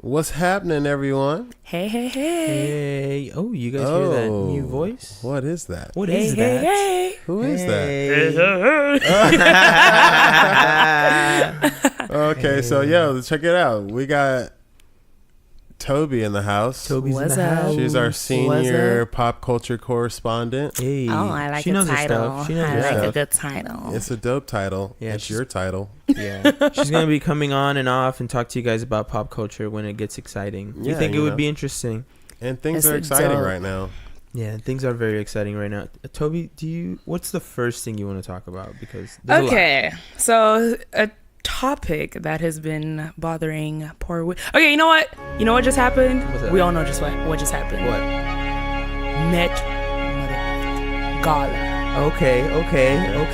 What's happening, everyone? Hey. Hey. Oh, you guys hear that new voice? What is that? What is that? Hey. Who is Hey. that? Okay, so check it out. We got Tobi in the house. Tobi's What's in the up? house. She's our senior up? pop culture correspondent. Hey. Oh, I like she a knows her title. stuff. She knows I her like stuff. a good title. It's a dope title. Yeah, it's your title. Yeah. She's going to be coming on and off and talk to you guys about pop culture when it gets exciting. Yeah, You think it you would know. be interesting? And things It's are exciting dope. right now. Yeah, things are very exciting right now. Tobi, what's the first thing you want to talk about? Because there's Okay, so a topic that has been bothering poor Okay, you know what? You know what just happened? What's that? We all know just what just happened. What? Met Gala. Okay.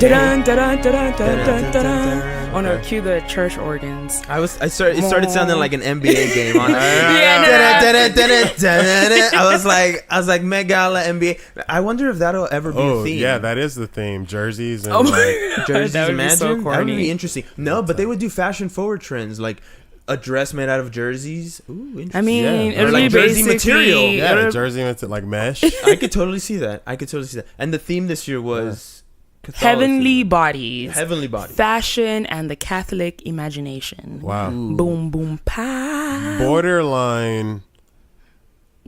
Dun, dun, dun, dun, dun, dun, dun. Oh no, Okay. cue the church organs. It started sounding like an NBA game. Honestly. Yeah, I was like Met Gala NBA. I wonder if that'll ever be a theme. yeah, that is the theme. Jerseys and Oh like, my God, Jerseys, that would be imagine so that would corny. be interesting. No, but they would do fashion forward trends like a dress made out of jerseys. Ooh, interesting. I mean, Yeah. it'll Or like be jersey basically material. yeah, it'll- the jersey with like mesh. I could totally see that. And the theme this year was heavenly Catholicism. bodies, Heavenly body. fashion, and the Catholic imagination. Wow. Boom, boom, pow. Borderline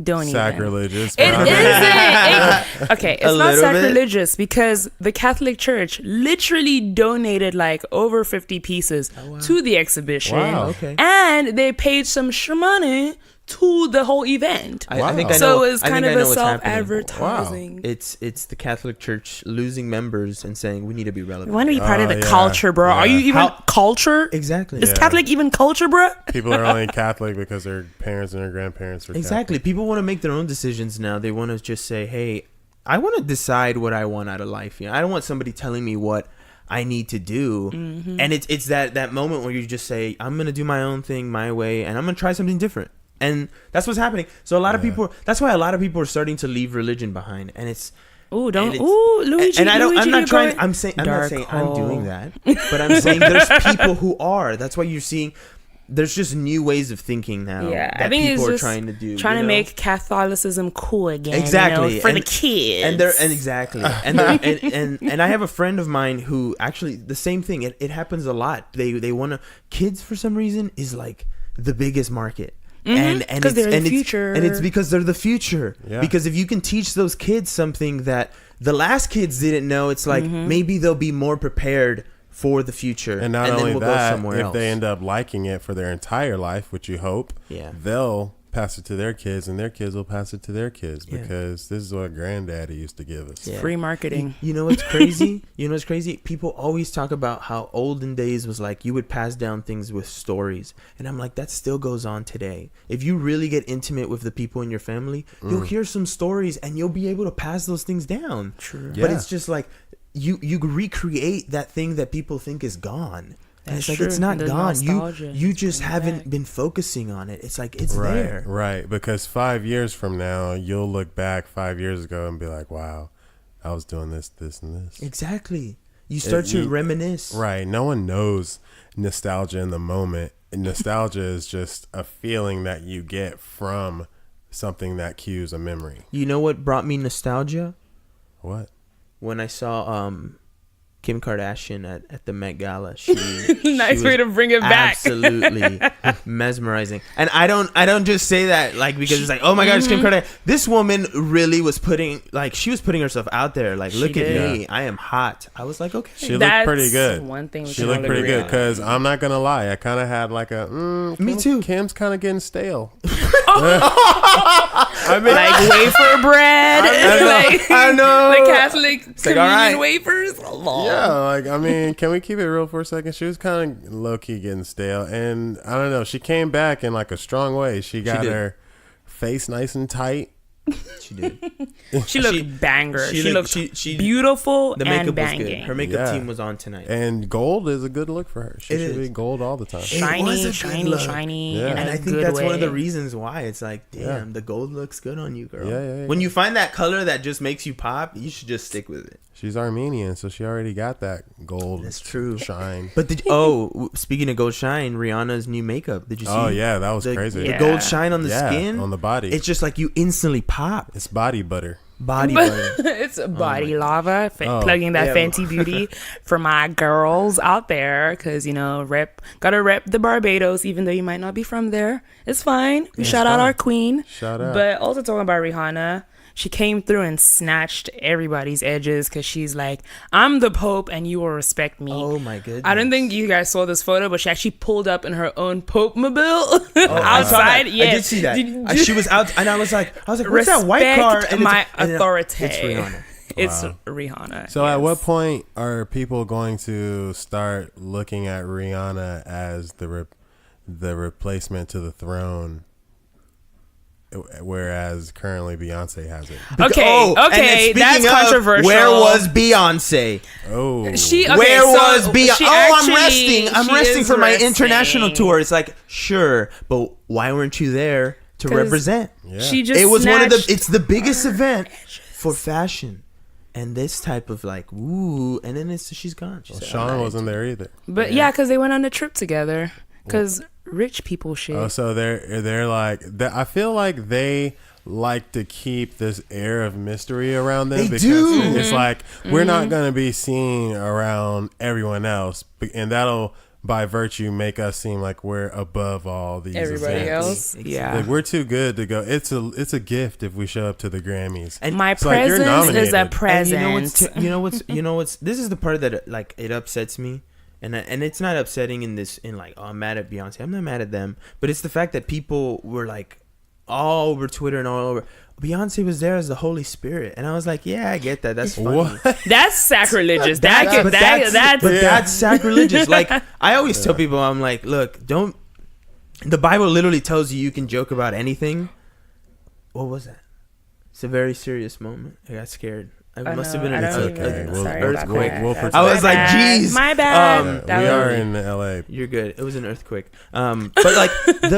Don't even. sacrilegious. It but I mean- isn't. Okay, A it's not little bit. sacrilegious because the Catholic Church literally donated like over 50 pieces to the exhibition. Wow. Okay. And they paid some money to the whole event. I think I know. So it's I kind think of I a know what's happening. self-advertising. It's the Catholic Church losing members and saying we need to be You relevant. want to be part of Oh, the yeah. culture, bro. Are Yeah. you even culture? Exactly. Is Yeah. Catholic even culture, bro? People are only Catholic because their parents and their grandparents were Exactly. Catholic. People want to make their own decisions now. They want to just say, "Hey, I want to decide what I want out of life." You know, I don't want somebody telling me what I need to do. Mm-hmm. And it's that moment where you just say, "I'm going to do my own thing my way and I'm going to try something different." And that's what's happening. So a lot of people, that's why a lot of people are starting to leave religion behind. And it's Ooh, don't. and it's- Ooh, Luigi. and I don't. Luigi, I'm not you're trying. going I'm saying. I'm not dark saying I'm doing hole. that. But I'm saying there's people who are. That's why you're seeing. There's just new ways of thinking now. Yeah, that I think people it's are just trying to do. trying you to know? make Catholicism cool again. Exactly. You know, for And- the kids. and exactly and I have a friend of mine who actually the same thing. It happens a lot. They want to kids for some reason is like the biggest market. And 'Cause they're the it's future. and it's because they're the future. Yeah. Because if you can teach those kids something that the last kids didn't know, it's like maybe they'll be more prepared for the future. And not then only we'll go that, somewhere if else. they end up liking it for their entire life, which you hope, Yeah. they'll pass it to their kids, and their kids will pass it to their kids Yeah. because this is what granddaddy used to give us. Yeah. Free marketing. You know what's crazy? People always talk about how olden days was like you would pass down things with stories. And I'm like, that still goes on today. If you really get intimate with the people in your family, you'll hear some stories and you'll be able to pass those things down. True. But Yeah. it's just like you recreate that thing that people think is gone. And That's it's like true. it's not The gone. nostalgia You is just bringing haven't back. been focusing on it. It's like it's Right, there. right. Because 5 years from now, you'll look back 5 years ago and be like, wow, I was doing this, this, and this. Exactly. You start to reminisce. Right. No one knows nostalgia in the moment. Nostalgia is just a feeling that you get from something that cues a memory. You know what brought me nostalgia? What? When I saw Kim Kardashian at the Met Gala, she Nice way to bring it back. absolutely mesmerizing. And I don't just say that like because it's like, oh my god, it's Kim Kardashian. This woman really was putting herself out there. Like, look at did. me, I am hot. I was like, okay, She looked That's pretty good. One thing we She can looked all pretty agree good on. because I'm not gonna lie, I kind of had like a Me too. Kim's kind of getting stale. I mean, Like wafer bread. I know. The Catholic like, communion all right. wafers. Yeah, like I mean, can we keep it real for a second? She was kind of low key getting stale, and I don't know. She came back in like a strong way. She got did. her face nice and tight. she did. She looked banger. She looked she- beautiful The and makeup was banging. good. Her makeup Yeah. team was on tonight. And gold is a good look for her. She It should is. be gold all the time. It was a Shiny, good look. shiny. Yeah. In And a I think good that's one of the way. reasons why it's like, damn, Yeah. the gold looks good on you, girl. Yeah, yeah, yeah. When you find that color that just makes you pop, you should just stick with it. She's Armenian, so she already got that gold. That's true. Shine. But speaking of gold shine, Rihanna's new makeup. Did you see? Oh yeah, that was crazy. The gold shine on the skin, on the body. It's just like you instantly pop. It's body butter. Body butter. It's body lava. Plugging that Fenty Beauty for my girls out there, because gotta rep the Barbados, even though you might not be from there. It's fine. We shout out our queen. Shout out. But also talking about Rihanna, she came through and snatched everybody's edges, because she's like, I'm the Pope and you will respect me. Oh my goodness. I don't think you guys saw this photo, but she actually pulled up in her own Pope mobile outside. I did see that. She was out, and I was like, what's that white car? And my authority. It's Rihanna. It's Rihanna. So at what point are people going to start looking at Rihanna as the replacement to the throne, whereas currently Beyonce has it? Okay, that's controversial. Where was Beyonce? Oh, Where was Beyonce? I'm resting for my international tour. It's like, sure, but why weren't you there to represent? Yeah. She just It was it's the biggest her event edges. for fashion. And this type of like, ooh, and then she's gone. She said, Sean wasn't there either. But yeah, because they went on a trip together. Because rich people shit. Oh, so they're like, I feel like they like to keep this air of mystery around them. They do. It's like, we're not going to be seen around everyone else. And that'll, by virtue, make us seem like we're above all these Everybody events. else. Yeah. Like, we're too good to go. It's a gift if we show up to the Grammys. And my it's like, you're presence is a nominated. present. And you know what's this is the part that like it upsets me. And it's not upsetting in like, oh, I'm mad at Beyonce. I'm not mad at them. But it's the fact that people were like all over Twitter and all over. Beyonce was there as the Holy Spirit. And I was like, yeah, I get that. That's funny. What? That's sacrilegious. But that's sacrilegious. Like, I always tell Yeah. people, I'm like, look, the Bible literally tells you can joke about anything. What was that? It's a very serious moment. I got scared. It must have been an earthquake. I was like, geez. My bad. We are in LA. You're good. It was an earthquake. But like,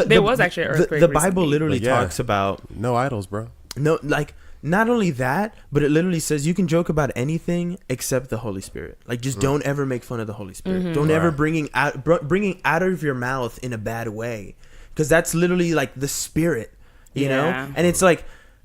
there was actually an earthquake The Bible recently. literally talks about no idols, bro. no, like, not only that, but it literally says you can joke about anything except the Holy Spirit. Like, just don't ever make fun of the Holy Spirit. Mm-hmm. Don't ever bringing out of your mouth in a bad way, because that's literally like the Spirit, you know. And it's like,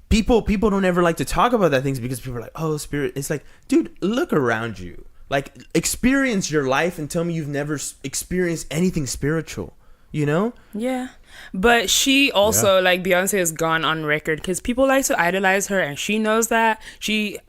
people don't ever like to talk about that things, because people are like, oh, Spirit. It's like, dude, look around you. Like, experience your life and tell me you've never experienced anything spiritual, you know? Yeah. But she also, like, Beyonce has gone on record, because people like to idolize her, and she knows that.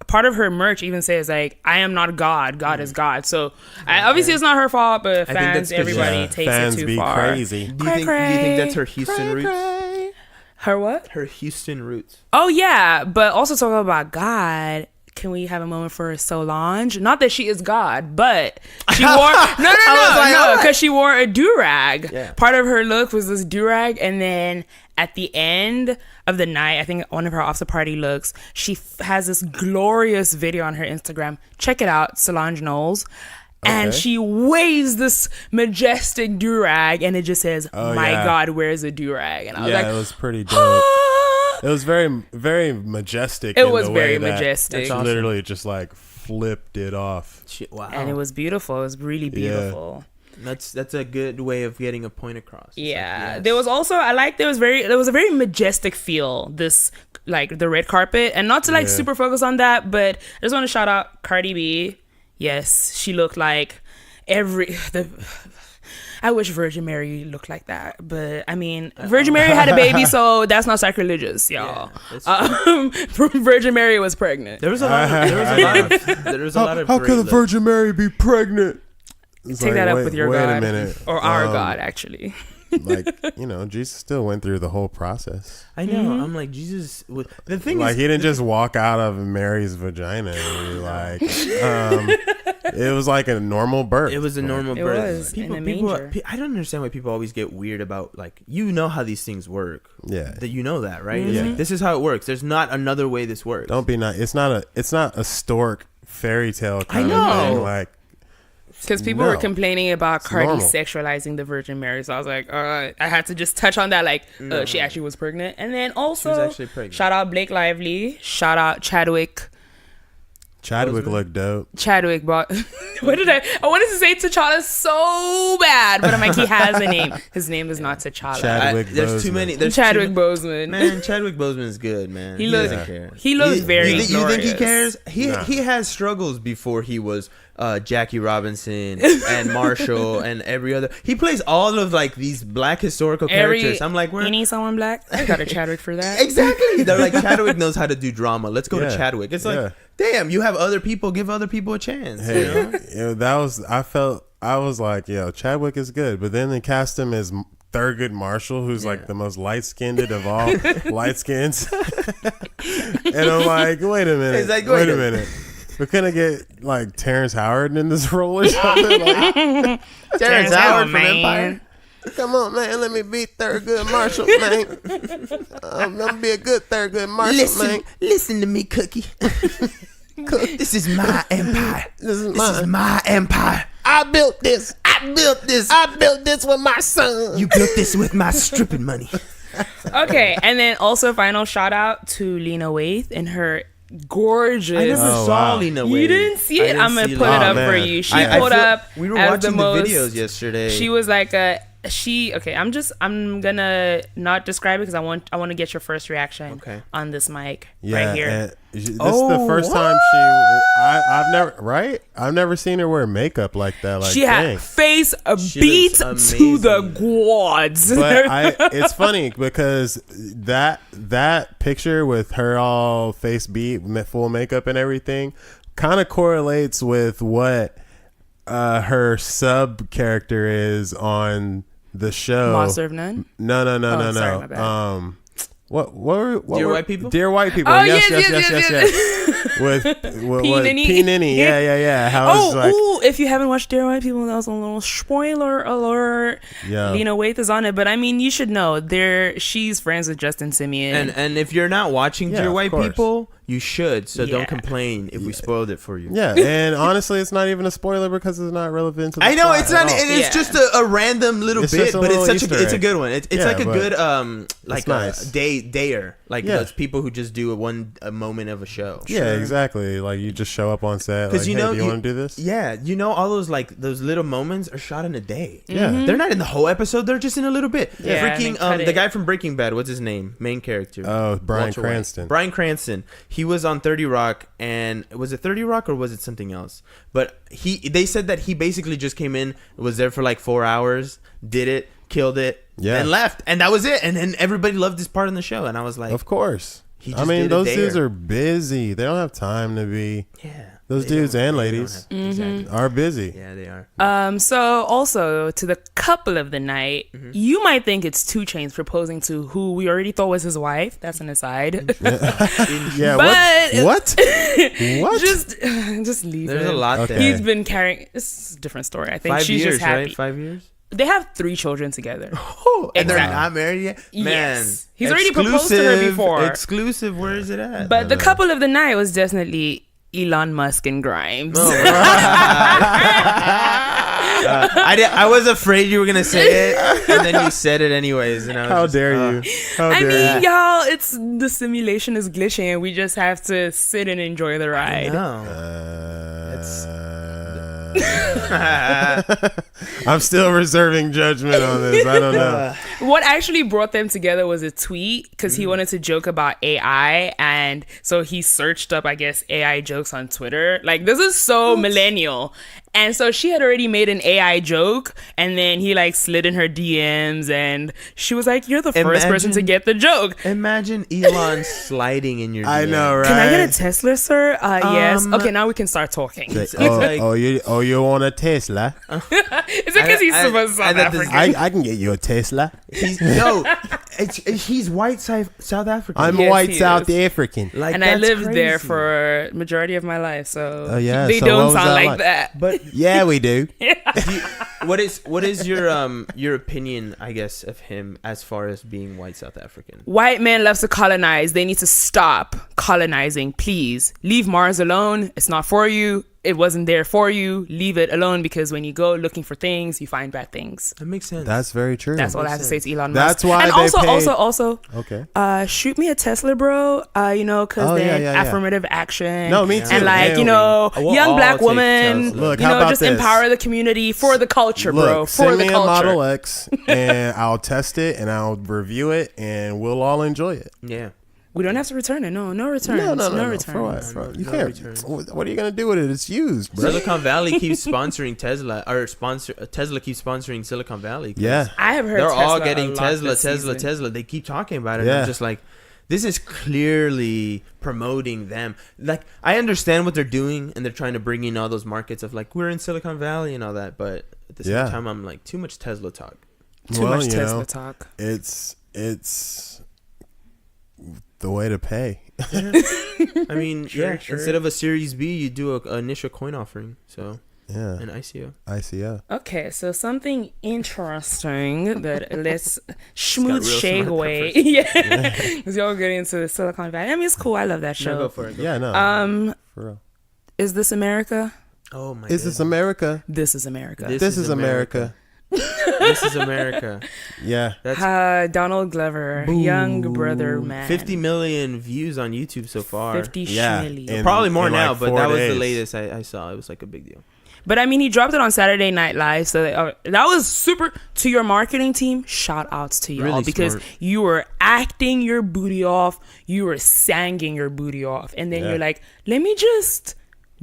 Part of her merch even says, like, I am not God. God is God. So, obviously, it's not her fault, but fans, everybody takes fans it too be far. crazy. Do you think that's her Houston roots? Her what? Her Houston roots. Oh, yeah. But also talking about God, can we have a moment for Solange? Not that she is God, but she wore... No, because she wore a do-rag. Yeah. Part of her look was this do-rag, and then at the end of the night, I think one of her after-party looks, she has this glorious video on her Instagram. Check it out, Solange Knowles. And she waves this majestic do-rag, and it just says, my God, where's a do-rag? And I was like... it was pretty dope. It was very, very majestic. It was very majestic. She literally just like flipped it off. Wow. And it was beautiful. It was really beautiful. That's a good way of getting a point across. It's Yeah. like, yes. There was also, there was a very majestic feel, this, like, the red carpet. And not to, like, super focus on that, but I just want to shout out Cardi B. Yes, she looked like I wish Virgin Mary looked like that, but I mean, Virgin Mary had a baby, so that's not sacrilegious, y'all. Virgin Mary was pregnant. There was a lot of How could a Virgin Mary be pregnant? Take that up with your God. Wait a minute. Or our God, actually. Like, Jesus still went through the whole process. I know. I'm like, Jesus. The thing Like, is, he didn't just walk out of Mary's vagina and be like, it was like a normal birth. it was a normal It birth. was in a manger. I don't understand why people always get weird about, like, how these things work. Yeah. That that, right? It's like, this is how it works. There's not another way this works. Don't be nice. It's not a stork fairy tale kind I know. of thing. Like, Because people No. were complaining about Cardi normal. sexualizing the Virgin Mary. So I was like, I had to just touch on that. Like, she actually was pregnant. And then also, She was actually pregnant. shout out Blake Lively. Shout out Chadwick Chadwick looked dope. Chadwick, but what did I wanted to say T'Challa so bad, but I'm like, he has a name. His name is not T'Challa. Chadwick There's too many. There's Chadwick Boseman. Man, Chadwick Boseman is good, man. He looks very You think he glorious. cares? He has struggles before he was Jackie Robinson and Marshall and every other. He plays all of like these black historical characters. I'm like, you need someone black? I got a Chadwick for that. Exactly. They're like, Chadwick knows how to do drama. Let's go to Chadwick. It's like, damn, you have other people. Give other people a chance. Hey, you know? I was like, yo, Chadwick is good, but then they cast him as Thurgood Marshall, who's like the most light-skinned of all light skins. And I'm like, wait a minute. Like, wait a minute. We couldn't get like Terrence Howard in this role or something. Like, Terrence Howard from Empire. Come on, man. Let me be Thurgood Marshall, man. I'm gonna be a good Thurgood Marshall, man. Listen to me, Cookie. This is my empire. This is my empire. I built this. I built this with my son. You built this with my stripping money. Okay, and then also final shout out to Lena Waithe and her gorgeous. I never saw Lena Waithe. You didn't see it? I'm gonna put it up for you. She pulled up. We were as watching the videos yesterday. She was like I'm gonna not describe it because I want to get your first reaction on this mic right here. This is the first time I've never seen her wear makeup like that. Like, she had face beat to the quads. But it's funny because that picture with her all face beat, full makeup and everything, kind of correlates with what her sub character is on the show. Monster of None? No. Sorry, my bad. What Dear White People? Dear White People. Oh, yes. With P. Ninny. Yeah. If you haven't watched Dear White People, that was a little spoiler alert. Yeah. Lena Waithe is on it, but I mean, you should know she's friends with Justin Simeon. And if you're not watching Dear White People, you should. So don't complain if we spoiled it for you. Yeah, and honestly, it's not even a spoiler because it's not relevant to the I know plot it's not. It's just a random little bit, but it's a good one. It's like a good like nice. dayer, like those people who just do a moment of a show. Yeah, exactly. Like you just show up on set. Because like, do you want to do this? Yeah, all those those little moments are shot in a day. Yeah, they're not in the whole episode. They're just in a little bit. Yeah, freaking the guy from Breaking Bad. What's his name? Main character. Oh, Bryan Cranston. Bryan Cranston. He was on 30 Rock, and was it 30 Rock or was it something else? But they said that he basically just came in, was there for like 4 hours, did it, killed it, and left, and that was it. And then everybody loved this part in the show, and I was like, of course. I mean, those dudes are busy. They don't have time to be. Yeah. Those dudes and ladies are busy. Yeah, they are. So also to the couple of the night, you might think it's 2 Chainz proposing to who we already thought was his wife. That's an aside. Yeah. But what? What? Just leave There's it. a lot there. He's been carrying. It's a different story. I think 5 she's years, just happy. right? 5 years. They have 3 children together. Oh, and they're not married yet? Man. Yes. He's already proposed to her before. Exclusive. Where is it at? But the couple of the night was definitely Elon Musk and Grimes. Oh, I was afraid you were gonna say it, and then you said it anyways. And I was How dare you? I mean, y'all, it's the simulation is glitching, and we just have to sit and enjoy the ride. I'm still reserving judgment on this. I don't know. What actually brought them together was a tweet because he wanted to joke about AI, and so he searched up, I guess, AI jokes on Twitter. Like, this is so millennial. And so she had already made an AI joke, and then he like slid in her DMs, and she was like, "You're the first person to get the joke." Imagine Elon sliding in your DM. I know, right? Can I get a Tesla, sir? Yes. Okay, now we can start talking. You want a Tesla? Is it because he's supposed to South African? I can get you a Tesla. He's white South African. I'm white South African. Like, and I lived there for majority of my life, so they so don't sound like that. But yeah, we do. What is your opinion, I guess, of him as far as being white South African? White men love to colonize. They need to stop colonizing. Please leave Mars alone. It's not for you. it wasn't there for you, leave it alone, because when you go looking for things, you find bad things. That makes sense. That's very true. That's all I have to say to Elon Musk. That's why and they also, okay. shoot me a Tesla, bro. Because affirmative action. No, me too. And like, Yeah, you know, we'll young all black take woman, Tesla. Look, you how know, about just this? empower the community for the culture, bro. Look, For send the me a culture. Model X and I'll test it and I'll review it and we'll all enjoy it. Yeah. We don't have to return it. No returns. No returns. For what? No, You no can't. returns. What are you gonna do with it? It's used, bro. Silicon Valley keeps sponsoring Tesla, or Tesla keeps sponsoring Silicon Valley. Yeah. I have heard They're Tesla all a getting lot Tesla. this season. They keep talking about it. Yeah. And I'm just like, this is clearly promoting them. Like, I understand what they're doing, and they're trying to bring in all those markets of like, we're in Silicon Valley and all that. But at the same time, I'm like, too much Tesla talk. Too much Tesla talk. It's the way to pay. I mean, Sure. instead of a Series B, you do an initial coin offering. So, Yeah. an ICO. ICO. Okay, so something interesting that let's smooth real shake smart away. preference. Yeah, because y'all get into the Silicon Valley. I mean, it's cool. I love that No, show. go for it. Yeah, no. For real. Is this America? Oh my. Is this America? This is America. This is America. This is America. Yeah. That's Donald Glover, Boo. young brother man. 50 million views on YouTube so far. 50 Yeah, shmillion. and- Probably more in now, like but 4 that was days. the latest I saw. It was like a big deal. But I mean, he dropped it on Saturday Night Live, so that was super. To your marketing team, shout outs to y'all, Really because smart. you were acting your booty off, you were singing your booty off, and then Yeah. you're like, let me just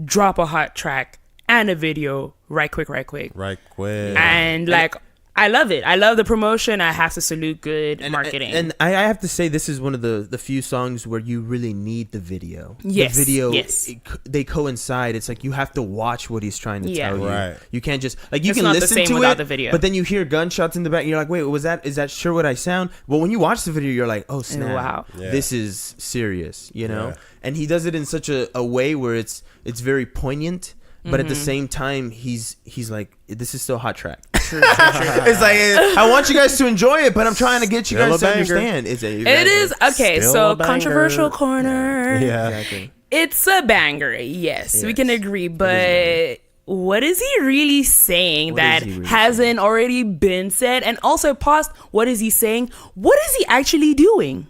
drop a hot track and a video right quick. Right quick. And like, I love it. I love the promotion. I have to salute good marketing. And I have to say, this is one of the few songs where you really need the video. Yes, The video, yes. they coincide. It's like you have to watch what he's trying to Yeah. tell you. Right. You can't just, like, you It's can not the listen same to without it, the video. but then you hear gunshots in the back, and you're like, wait, is that sure what I sound? Well, when you watch the video, you're like, oh, snap. Wow. Yeah. This is serious, you know? Yeah. And he does it in such a way where it's very poignant, but at the Mm-hmm. same time, he's like, this is still a hot track. It's like, I want you guys to enjoy it, but I'm trying to get you Still guys a to banger. understand. It is okay. Still So a banger. controversial corner. Yeah. Exactly. It's a banger. Yes, we Yes. can agree. But what is he really saying What that is he really hasn't already been said? And also, past, what is he saying? What is he actually doing?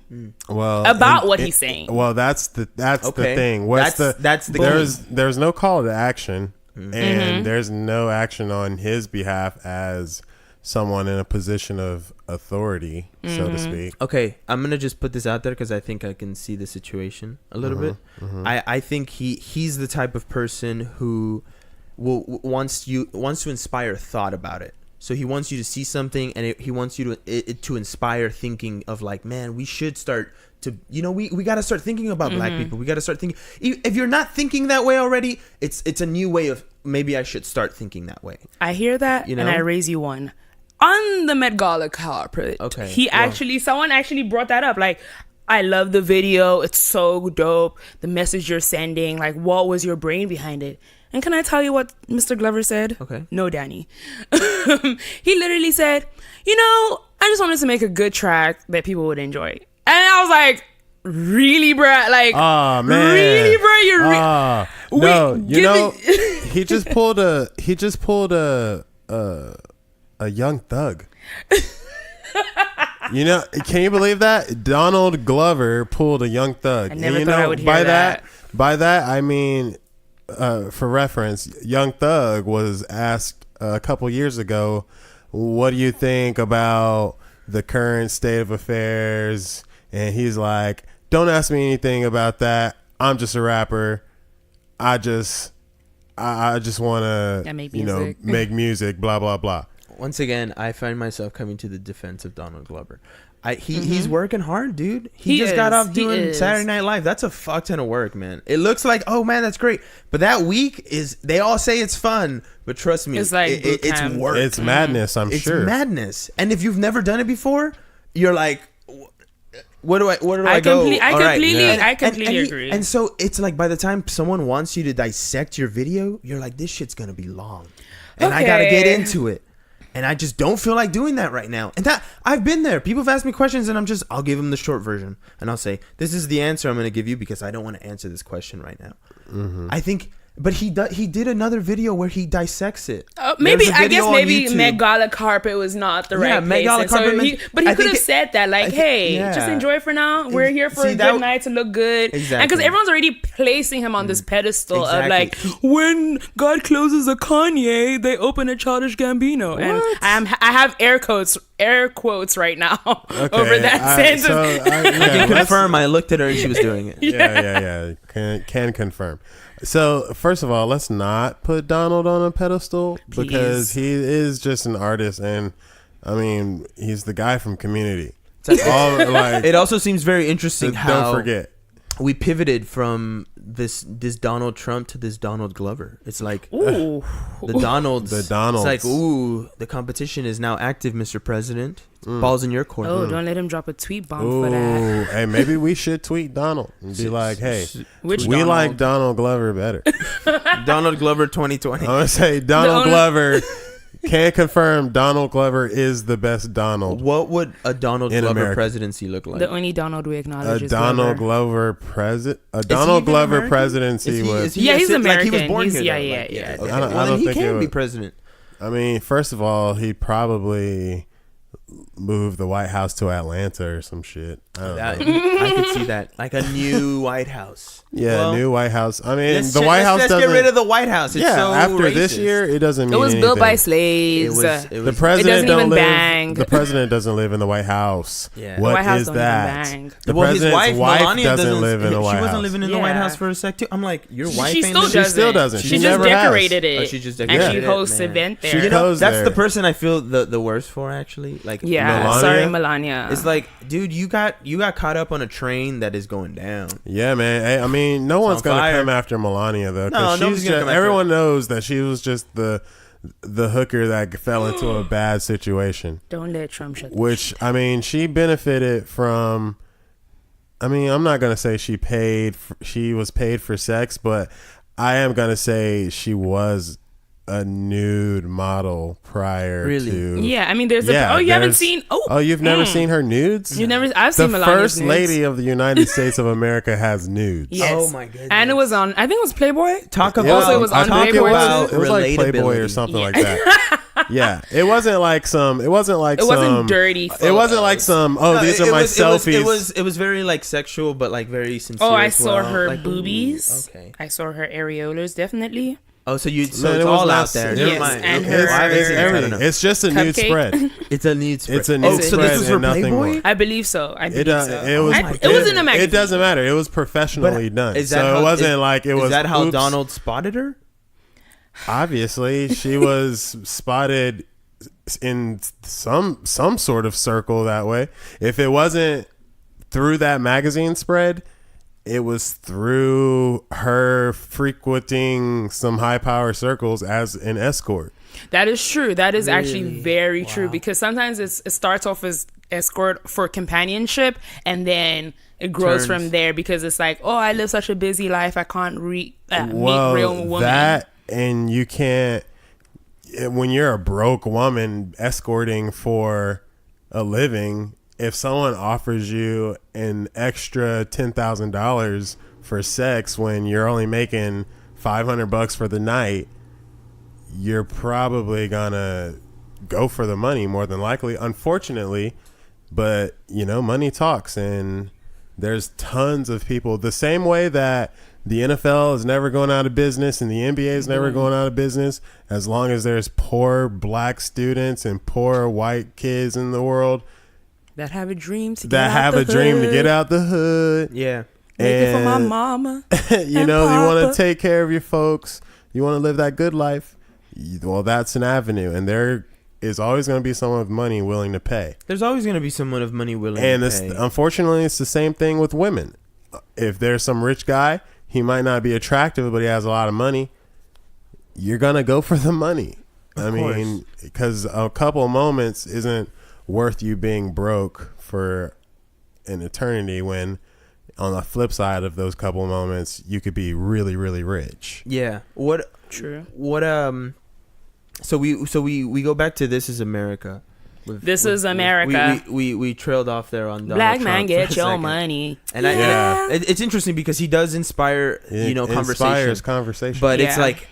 Well, About what he's saying. Well, that's the Okay. thing. What's That's the there's no call to action, and there's no action on his behalf as someone in a position of authority, so to speak. Okay, I'm gonna just put this out there because I think I can see the situation a little bit. I think he's the type of person who wants to inspire thought about it. So he wants you to see something, and he wants you to inspire thinking of like, man, we should start to, we got to start thinking about black people. We got to start thinking. If you're not thinking that way already, it's a new way of, maybe I should start thinking that way. I hear that, You know? and I raise you one. On the Met Gala carpet, Okay, someone actually brought that up. Like, I love the video. It's so dope. The message you're sending, like, what was your brain behind it? And can I tell you what Mr. Glover said? Okay. No, Danny. He literally said, I just wanted to make a good track that people would enjoy. And I was like, really, bruh? Like, Oh man, really, bruh? You're no, give he just pulled a young thug. Can you believe that? Donald Glover pulled a young thug. I never And thought I would hear by that. By that, I mean, for reference, Young Thug was asked a couple years ago, what do you think about the current state of affairs? And he's like, don't ask me anything about that. I'm just a rapper. I just want to, make music. make music, blah, blah, blah. Once again, I find myself coming to the defense of Donald Glover. He's working hard, dude. He just got off doing Saturday Night Live. That's a fuck ton of work, man. It looks like, oh man, that's great. But that week they all say it's fun, but trust me, It's like it's boot camp. work. It's madness, I'm It's sure. madness. And if you've never done it before, you're like, where do I go? I All right. completely And agree. and so it's like, by the time someone wants you to dissect your video, you're like, this shit's gonna be long, and I gotta get into it. And I just don't feel like doing that right now. And that, I've been there. People have asked me questions, and I'll give them the short version. And I'll say, this is the answer I'm going to give you because I don't want to answer this question right now. I think But he did another video where he dissects it. Maybe There's a I video guess on maybe YouTube. Met Gala carpet was not the right Met place. Gala And so carpet. he could have said that, like, hey, just enjoy for now. We're here for a good night to look good. Exactly. And because everyone's already placing him on this pedestal of Exactly. like, when God closes a Kanye, they open a Childish Gambino. What? And I have air quotes right now over that sentence. I can confirm. I looked at her and she was doing it. Yeah. Can confirm. So first of all, let's not put Donald on a pedestal because he is just an artist, and I mean he's the guy from Community. It also seems very interesting how don't forget we pivoted from this Donald Trump to this Donald Glover. It's like Ooh. the Donalds. The Donalds. It's like, ooh, the competition is now active, Mr. President. Balls in your court. Oh, don't let him drop a tweet bomb for that. Hey, maybe we should tweet Donald and be like, hey, Which we Donald? like Donald Glover better. Donald Glover 2020. I'm gonna say Donald Glover. Can confirm Donald Glover is the best Donald. What would a Donald in Glover America. presidency look like? The only Donald we acknowledge A is Donald Glover. Glover Is Donald he even Glover American? presidency was. Yeah, he's American. Like he was born He's- here. yeah, though. yeah. Okay. I don't Well, then he think it can be would- president. I mean, first of all, he probably moved the White House to Atlanta or some shit. I don't know. I could see that, like a new White House. Yeah, Well, new White House. I mean, let's the White House let's doesn't. get rid of the White House. It's so after racist. this year, it doesn't mean It was built by anything. slaves. The president doesn't don't even live. bang. The president doesn't live in the White House. Yeah. The What White House is don't that? even bang. The Well, his president's wife, Melania, doesn't live in the White She House. wasn't living in the Yeah. White House for a sec too. I'm like, your wife She ain't still living- doesn't. still doesn't. She She just never has. decorated it. Oh, she just and decorated she it, hosts man. event She there. You know, goes that's there. the person I feel the worst for, actually. Like, Yeah, Melania? sorry, Melania. it's like, dude, you got caught up on a train that is going down. Yeah, man. Hey, I mean, no one's on gonna fire. come after Melania though. No, 'cause nobody's she's gonna just, come after everyone knows that she was just the hooker that fell into a bad situation. Don't let Trump shut. Which I mean, she benefited from. I mean, I'm not gonna say she was paid for sex, but I am gonna say she was a nude model prior Really? to. Yeah, I mean, there's Yeah, a. Oh, you haven't there's- seen. Oh, you've never seen her nudes? You never. I've The seen Melania's first nudes. lady of the United States of America has nudes. Yes. Oh, my goodness. And it was on. I think it was Playboy. Talk Yeah, about Also, it was on I think Playboy. it was like Playboy or relatability. something Yeah. like that. Yeah, it wasn't like some. It wasn't like It some. wasn't dirty. It wasn't like photos. some. Oh, No, these are my selfies. It was very like sexual, but like very sincere. Oh, I as saw well. her Like, boobies. ooh, okay. I saw her areolas. Definitely. Oh, so Man, it's it was all not- out there. Yes, Never mind. and Okay. her- Why is it- I don't know. It's just a nude Cupcake. spread. It's a nude spread. It's a nude oh, so spread this was for and nothing Playboy? more. I believe so. I believe so. It was. it was in a magazine. It doesn't matter. It was professionally done. Is that So how, it wasn't is, like it was. Is that how oops. Donald spotted her? Obviously, she was spotted in some sort of circle that way. If it wasn't through that magazine spread, it was through her frequenting some high power circles as an escort. That is true. That is actually Really? very true because sometimes it starts off as escort for companionship and then it grows Turns. from there because it's like, oh, I live such a busy life. I can't meet Well, real women. that and you can't when you're a broke woman escorting for a living. If someone offers you an extra $10,000 for sex when you're only making $500 for the night, you're probably gonna go for the money more than likely, unfortunately. But you know, money talks, and there's tons of people the same way that the NFL is never going out of business and the NBA is never going out of business as long as there's poor black students and poor white kids in the world that have a dream to that get have out a the dream to hood. get out the hood. Yeah. Make it for my And, mama. you and know, you want Papa. to take care of your folks. You want to live that good life. Well, that's an avenue, and there is always going to be someone with money willing to pay. There's always going to be someone of money willing And to this, pay. unfortunately, it's the same thing with women. If there's some rich guy, he might not be attractive, but he has a lot of money. You're gonna go for the money. I mean, because a couple of moments isn't worth you being broke for an eternity. When on the flip side of those couple of moments, you could be really, really rich. Yeah. What? True. What? So we go back to This Is America. This is America. We trailed off there on Donald Black Trump man, get for a your second. money. And Yeah. it's interesting because he does inspire, Inspires conversation. conversation. But it's Yeah. like,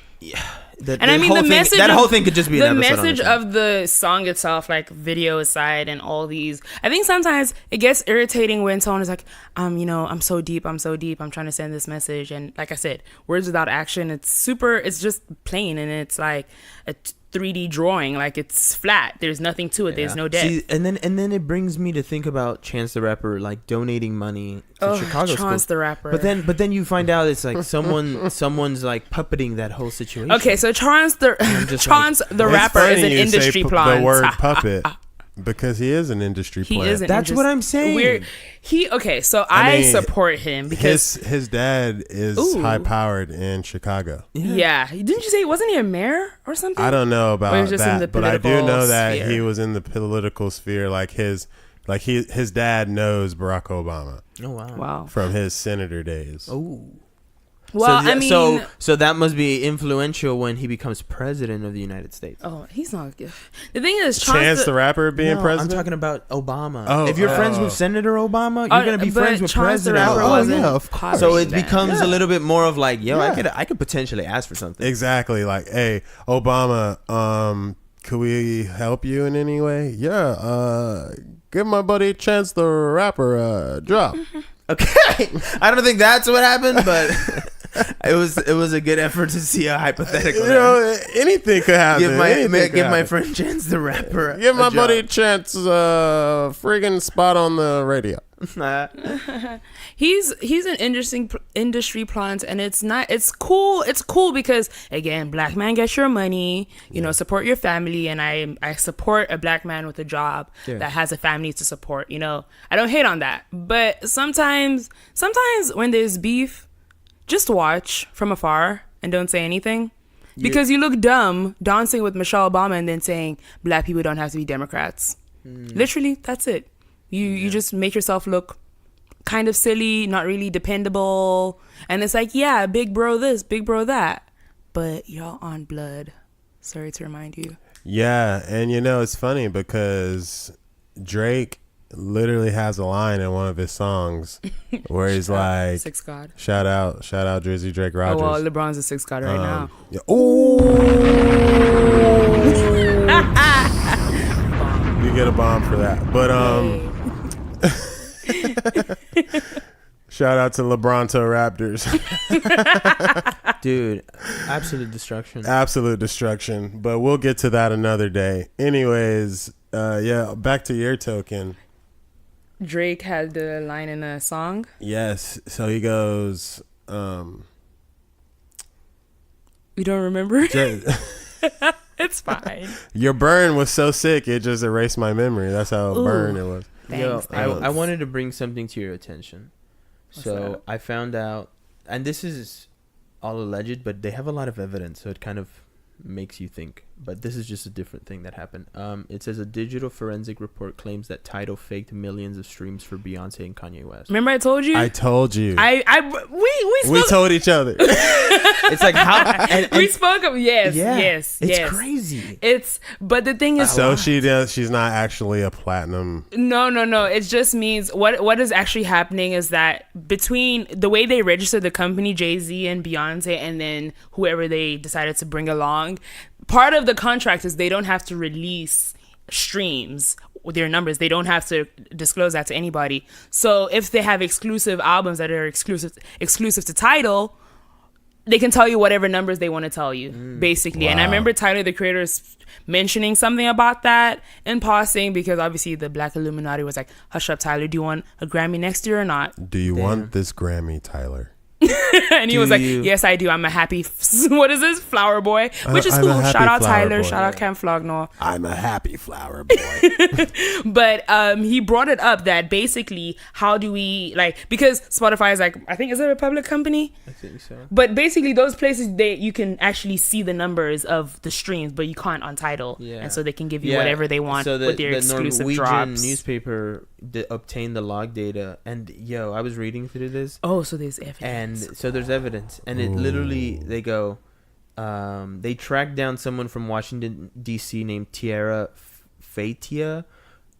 And I mean, the message that of- whole thing could just be the an episode on message its own. of the song itself, like video aside, and all these. I think sometimes it gets irritating when someone is like, I'm so deep, I'm trying to send this message, and like I said, words without action. It's just plain, and it's like a 3D drawing, like it's flat. There's nothing to it. There's no depth. See, and then it brings me to think about Chance the Rapper like donating money to Chicago Chance schools. the Rapper. But then you find out it's like someone's like puppeting that whole situation. Okay, so Chance the just Rapper funny is an you say industry plant. the word puppet because he is an industry He plant. is an That's industry- what I'm saying. So I I mean, support him because his dad is Ooh. high powered in Chicago. yeah, didn't you say wasn't he a mayor or something? I don't know Or he about was just in the that, but I do political know that sphere. he was in the political sphere. Like his dad knows Barack Obama Oh wow. Wow. from his senator days. Oh. Well, so, I mean, so that must be influential when he becomes president of the United States. oh, he's not good. The thing is, Chance the Rapper being No, president. I'm talking about Obama. Oh, if you're friends oh. with Senator Obama, you're gonna be but friends with Chance the President Rapper Obama. wasn't yeah, of course. So poverty it then. becomes a little bit more of like, yo, Yeah. I could potentially ask for something. Exactly. Like, hey, Obama, could we help you in any way? Yeah. Give my buddy Chance the Rapper a drop. Okay, I don't think that's what happened, but it was a good effort to see a hypothetical. You know, anything could happen. give my Anything could give my happen. friend Chance the Rapper. Give my a buddy job. Chance a friggin' spot on the radio. He's an interesting industry plant, and it's cool because again, black man, get your money, support your family, and I support a black man with a job that has a family to support. I don't hate on that, but sometimes when there's beef, just watch from afar and don't say anything. Because you look dumb dancing with Michelle Obama and then saying black people don't have to be Democrats. Literally, that's it. You just make yourself look kind of silly, not really dependable. And it's like, yeah, big bro this, big bro that. But y'all on blood. Sorry to remind you. Yeah, and it's funny because Drake literally has a line in one of his songs where he's like, Sixth God. shout out Drizzy Drake Oh, Rogers. well, LeBron's a sixth God right now. Yeah. Ooh. You get a bomb for that. But shout out to LeBronto Raptors. Dude, absolute destruction. Absolute destruction. But we'll get to that another day. Anyways, back to your token. Drake had the line in a song. Yes. So he goes, You don't remember? It's fine. your burn was so sick it just erased my memory. That's how burn it was. Thanks, I wanted to bring something to your attention. What's So that? I found out, and this is all alleged, but they have a lot of evidence, so it kind of makes you think. But this is just a different thing that happened. It says a digital forensic report claims that Tidal faked millions of streams for Beyonce and Kanye West. Remember I told you? I told you. We We spoke. told each other. It's like how We spoke of yes. it's crazy. But the thing is, So she's not actually a platinum. no. It just means what is actually happening is that between the way they registered the company, Jay-Z and Beyonce, and then whoever they decided to bring along, part of the contract is they don't have to release streams with their numbers. They don't have to disclose that to anybody. So if they have exclusive albums that are exclusive to Tidal, they can tell you whatever numbers they want to tell you, basically. And I Wow. remember Tyler, the creator, mentioning something about that in passing, because obviously the Black Illuminati was like, hush up, Tyler, do you want a Grammy next year or not? Do you want this Grammy, Tyler? And he was like, you? yes, I do. I'm a happy, what is this? Flower boy, which is I'm cool. a happy Shout out flower Tyler. boy. Shout out Cam Flogno. I'm a happy flower boy. But he brought it up that basically, how do we, because Spotify is like, I think, is it a public company? I think so. But basically, those places, you can actually see the numbers of the streams, but you can't on Tidal. Yeah. And so they can give you whatever they want So with their exclusive Norwegian drops. newspaper obtained the log data, and I was reading through this, Oh, so there's evidence. and so there's evidence, and it literally, they go, they tracked down someone from Washington D.C. named Tiara Fatia.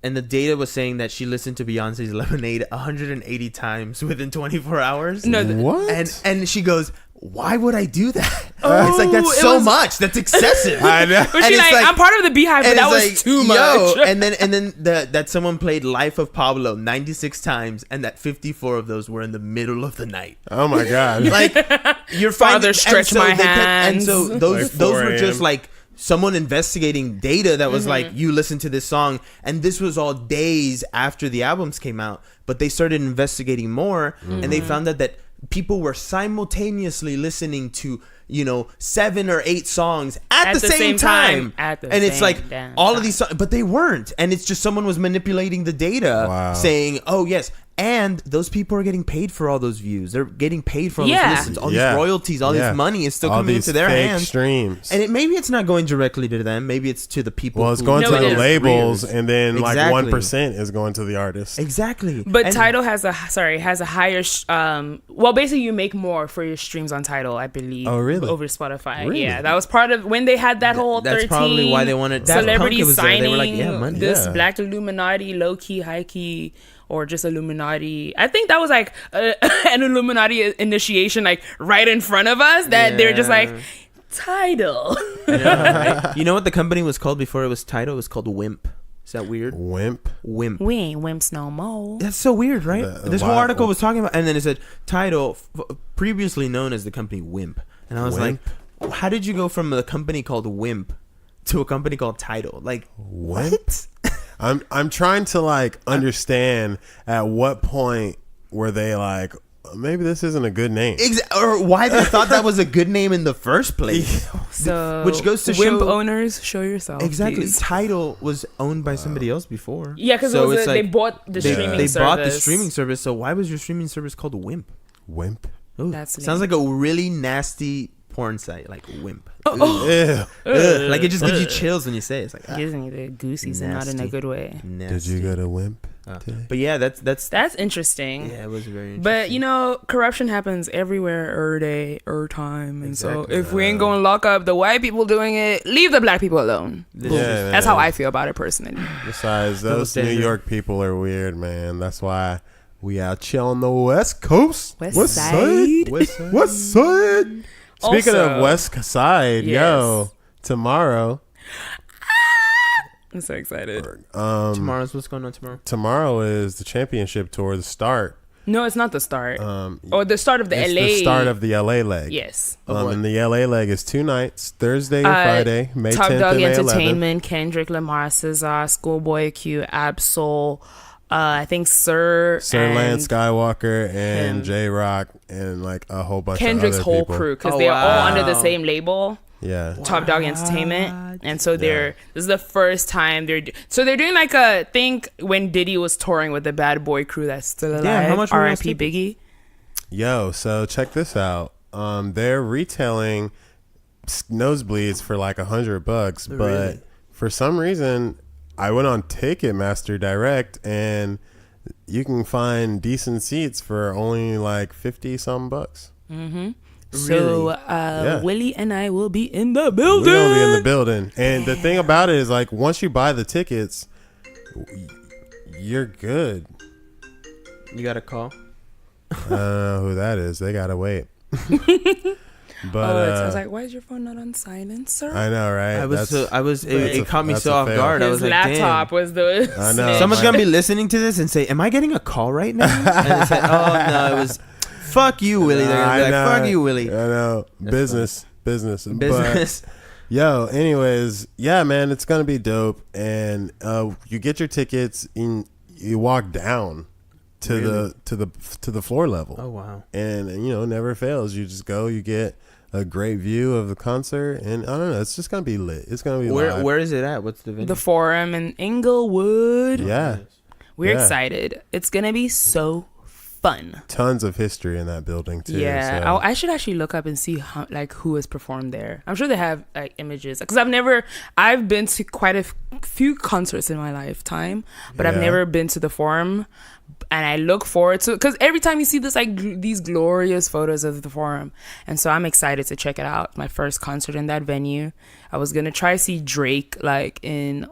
And the data was saying that she listened to Beyonce's Lemonade 180 times within 24 hours. No, What? And she goes, why would I do that? Oh, it's like, that's it so was- much. That's excessive. I know. But she's like, I'm part of the Beehive, but and that it's was too much. and then that someone played Life of Pablo 96 times, and that 54 of those were in the middle of the night. Oh my god. Like, you're Father, finding, stretch my and hands. so those Like those 4 were just a.m. like someone investigating data that was Mm-hmm. like, you listen to this song, and this was all days after the albums came out, but they started investigating more, and they found out that people were simultaneously listening to 7 or 8 songs at the same time. At the and it's same like damn all of time. these songs, but they weren't, and it's just someone was manipulating the data. Wow. Saying, oh yes, and those people are getting paid for all those views, they're getting paid for all Yeah. those listens, all Yeah. these royalties, all Yeah. this money is still All coming these into their fake hands. streams. And maybe it's not going directly to them. Maybe it's to the people. Well, it's who going No, to it the is. labels, careers. and then like Exactly. 1% is going to the artist. Exactly. But And- Tidal has a higher well, basically you make more for your streams on Tidal, I believe. Oh, really? Over Spotify. Really? Yeah, that was part of when they had that whole That's 13 probably why they wanted Daft Punk, celebrity it was there. signing They were like, yeah, money. this Yeah. Black Illuminati, low key, high key, or just Illuminati. I think that was like an Illuminati initiation, like right in front of us. That they're just like Tidal. You know what the company was called before it was Tidal? It was called Wimp. Is that weird? Wimp. Wimp. We ain't wimps no more. That's so weird, right? This whole wow. article was talking about, and then it said Tidal, previously known as the company Wimp, and I was Wimp? like, how did you go from a company called Wimp to a company called Tidal? Like, Wimp? what? I'm trying to like understand at what point were they like, maybe this isn't a good name. Or why they thought that was a good name in the first place. So, Which goes to wimp show- owners, show yourself. Exactly. please. Tidal was owned by somebody else before. Yeah, because So it's they like, bought the streaming they service. bought the streaming service. So why was your streaming service called Wimp? Wimp. Ooh, That's sounds like a really nasty porn site, like Wimp. Ew. Ugh. Like it just gives you chills when you say it. It's like, ah, Gives me the goosies and not in a Nasty. good way. Did nasty. you go to Wimp today? But yeah, that's That's interesting. yeah, it was very interesting. But corruption happens everywhere, day, time, and so Exactly. if we ain't gonna lock up the white people doing it, leave the black people alone. This Yeah, is- man. That's how I feel about it personally. Besides, Double those New standard. York people are weird, man. That's why we out chill on the West Coast. West Side. What's up? West Side. Speaking Also- of West Side, yo, Yes. tomorrow, I'm so excited. Tomorrow's what's going on tomorrow? tomorrow is the championship tour, the start. No, it's not the start. Um, Or the start of the it's LA. the start of the LA leg. Yes. And the LA leg is 2 nights, Thursday and Friday, May Top 10th Dog and May 11th. Entertainment, Kendrick Lamar, SZA, Schoolboy Q, Absol, I think Sir and Lance Skywalker and him. J Rock and like a whole bunch Kendrick's of other whole people. crew, because Oh, they're all wow. under the same label. Yeah. Top Dog Entertainment, and so Yeah. this is the first time they're doing like a think when Diddy was touring with the Bad Boy crew that's still alive. Yeah, how much were those R.I.P. tickets? Biggie. Yo, so check this out. They're retailing nosebleeds for like $100, but Really? for some reason, I went on Ticketmaster Direct and you can find decent seats for only like 50 some bucks. So Yeah. Willie and I will be in the We're building. gonna be in the building, and the thing about it is like once you buy the tickets, you're good. You got a call? I don't know who that is. They gotta wait. But I was like, why is your phone not on silent, sir? I know, right? It caught me that's so a off fail. guard. I His was like, laptop damn. was the. I know. snitch. Someone's gonna be listening to this and say, "Am I getting a call right now?" And it's like, "Oh no, it was fuck you, Willie." They're gonna be like, "Fuck you, Willie." I know. Business. Business. But, yo, anyways, yeah, man, it's gonna be dope. And you get your tickets and you walk down to Really? the floor level. Oh wow. And never fails. You just go, you get a great view of the concert, and I don't know, it's just gonna be lit. It's gonna be live. Where is it at? What's the venue? The Forum in Inglewood. Yeah, We're Yeah. excited. It's gonna be so fun. tons of history in that building too. Yeah, so. I should actually look up and see who has performed there. I'm sure they have like images because I've been to quite a few concerts in my lifetime, but I've Yeah. never been to the Forum. And I look forward to, because every time you see this, like these glorious photos of the Forum, and so I'm excited to check it out. My first concert in that venue. I was gonna try to see Drake like in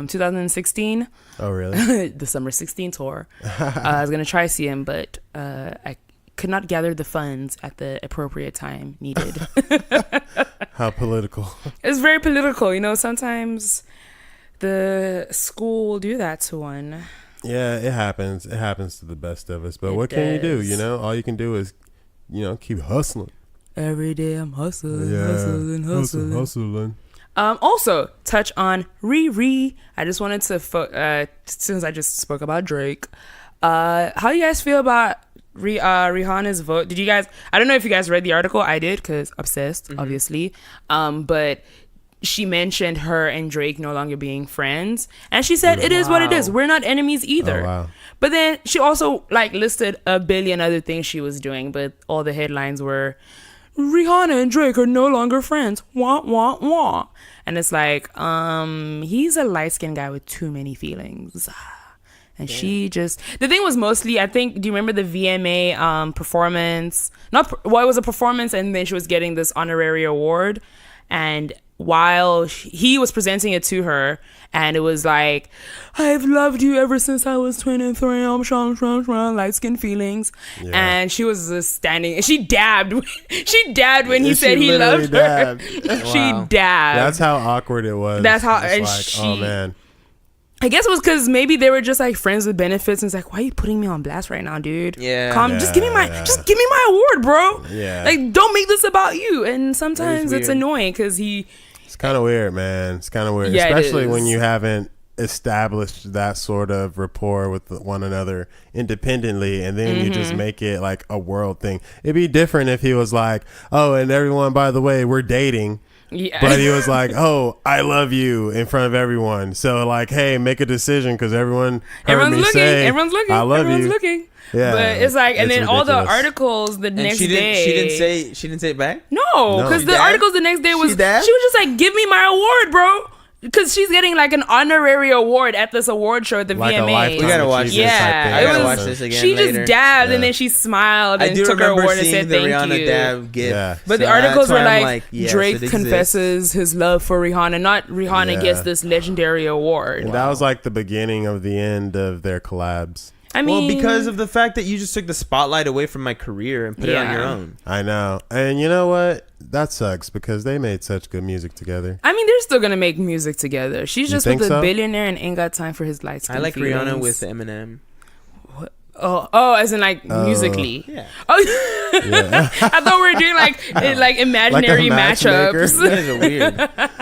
2016. Oh, really? The Summer 16 tour. I was gonna try to see him, but I could not gather the funds at the appropriate time needed. How political. It's very political, you know. Sometimes the school will do that to one. Yeah, it happens. It happens to the best of us. But It what can you do? does. You know, all you can do is, keep hustling. Every day I'm hustling. Hustling. Also, touch on Riri. I just wanted to, since I just spoke about Drake, how you guys feel about Rihanna's vote? Did you guys? I don't know if you guys read the article. I did, because obsessed, obviously. But she mentioned her and Drake no longer being friends, and she said it is what it is. We're not enemies either. Oh, wow. But then she also like listed a billion other things she was doing, but all the headlines were Rihanna and Drake are no longer friends. Wah wah wah. And it's like, he's a light-skinned guy with too many feelings. And she just, the thing was mostly, I think, do you remember the VMA performance? It was a performance, and then she was getting this honorary award. And while he was presenting it to her, and it was like, I've loved you ever since I was 23, light skin feelings. Yeah. And she was just standing, she dabbed when he said he loved her. She Wow. dabbed. That's how awkward it was. That's how- It's and like, oh, man. I guess it was because maybe they were just like friends with benefits, and it's like, why are you putting me on blast right now, dude? Yeah. Just give me my Yeah. just give me my award, bro. Yeah. Like, don't make this about you. And sometimes it's weird. annoying because It's kind of weird, man. It's kind of weird. Yeah, it Especially when is. you haven't established that sort of rapport with one another independently, and then you just make it like a world thing. It'd be different if he was like, oh, and everyone, by the way, we're dating. yeah. But he was like, oh, I love you in front of everyone. So like, hey, make a decision, because everyone's everyone's looking. say, Everyone's looking. I love everyone's you. looking. Yeah, But it's like, and it's then all the ridiculous. articles the And next she day. didn't say it back. No, No. because She the dabbed? articles the next day was She dabbed? she was just like, give me my award, bro. Because she's getting like an honorary award at this award show at the Like a VMAs. lifetime We gotta watch achievement this. type Yeah, thing. I gotta it watch was- this again. She later. just dabbed, Yeah. and then she smiled I and do took her remember award and seeing said the thank Rihanna you. dab gift. Yeah. But the So articles that's were why I'm like, yeah, Drake so it exists. confesses his love for Rihanna, not Rihanna Yeah. gets this legendary award. And that was like the beginning of the end of their collabs. I mean, Well, because of the fact that you just took the spotlight away from my career and put it on your Yeah. own. I know. And you know what? That sucks, because they made such good music together. I mean, they're still gonna make music together. She's You just with think a so? billionaire and ain't got time for his light skin. I like Rihanna with Eminem. Oh, as in like musically. Yeah. Oh, Yeah. I thought we were doing like imaginary matchmaker. matchups. That is a weird.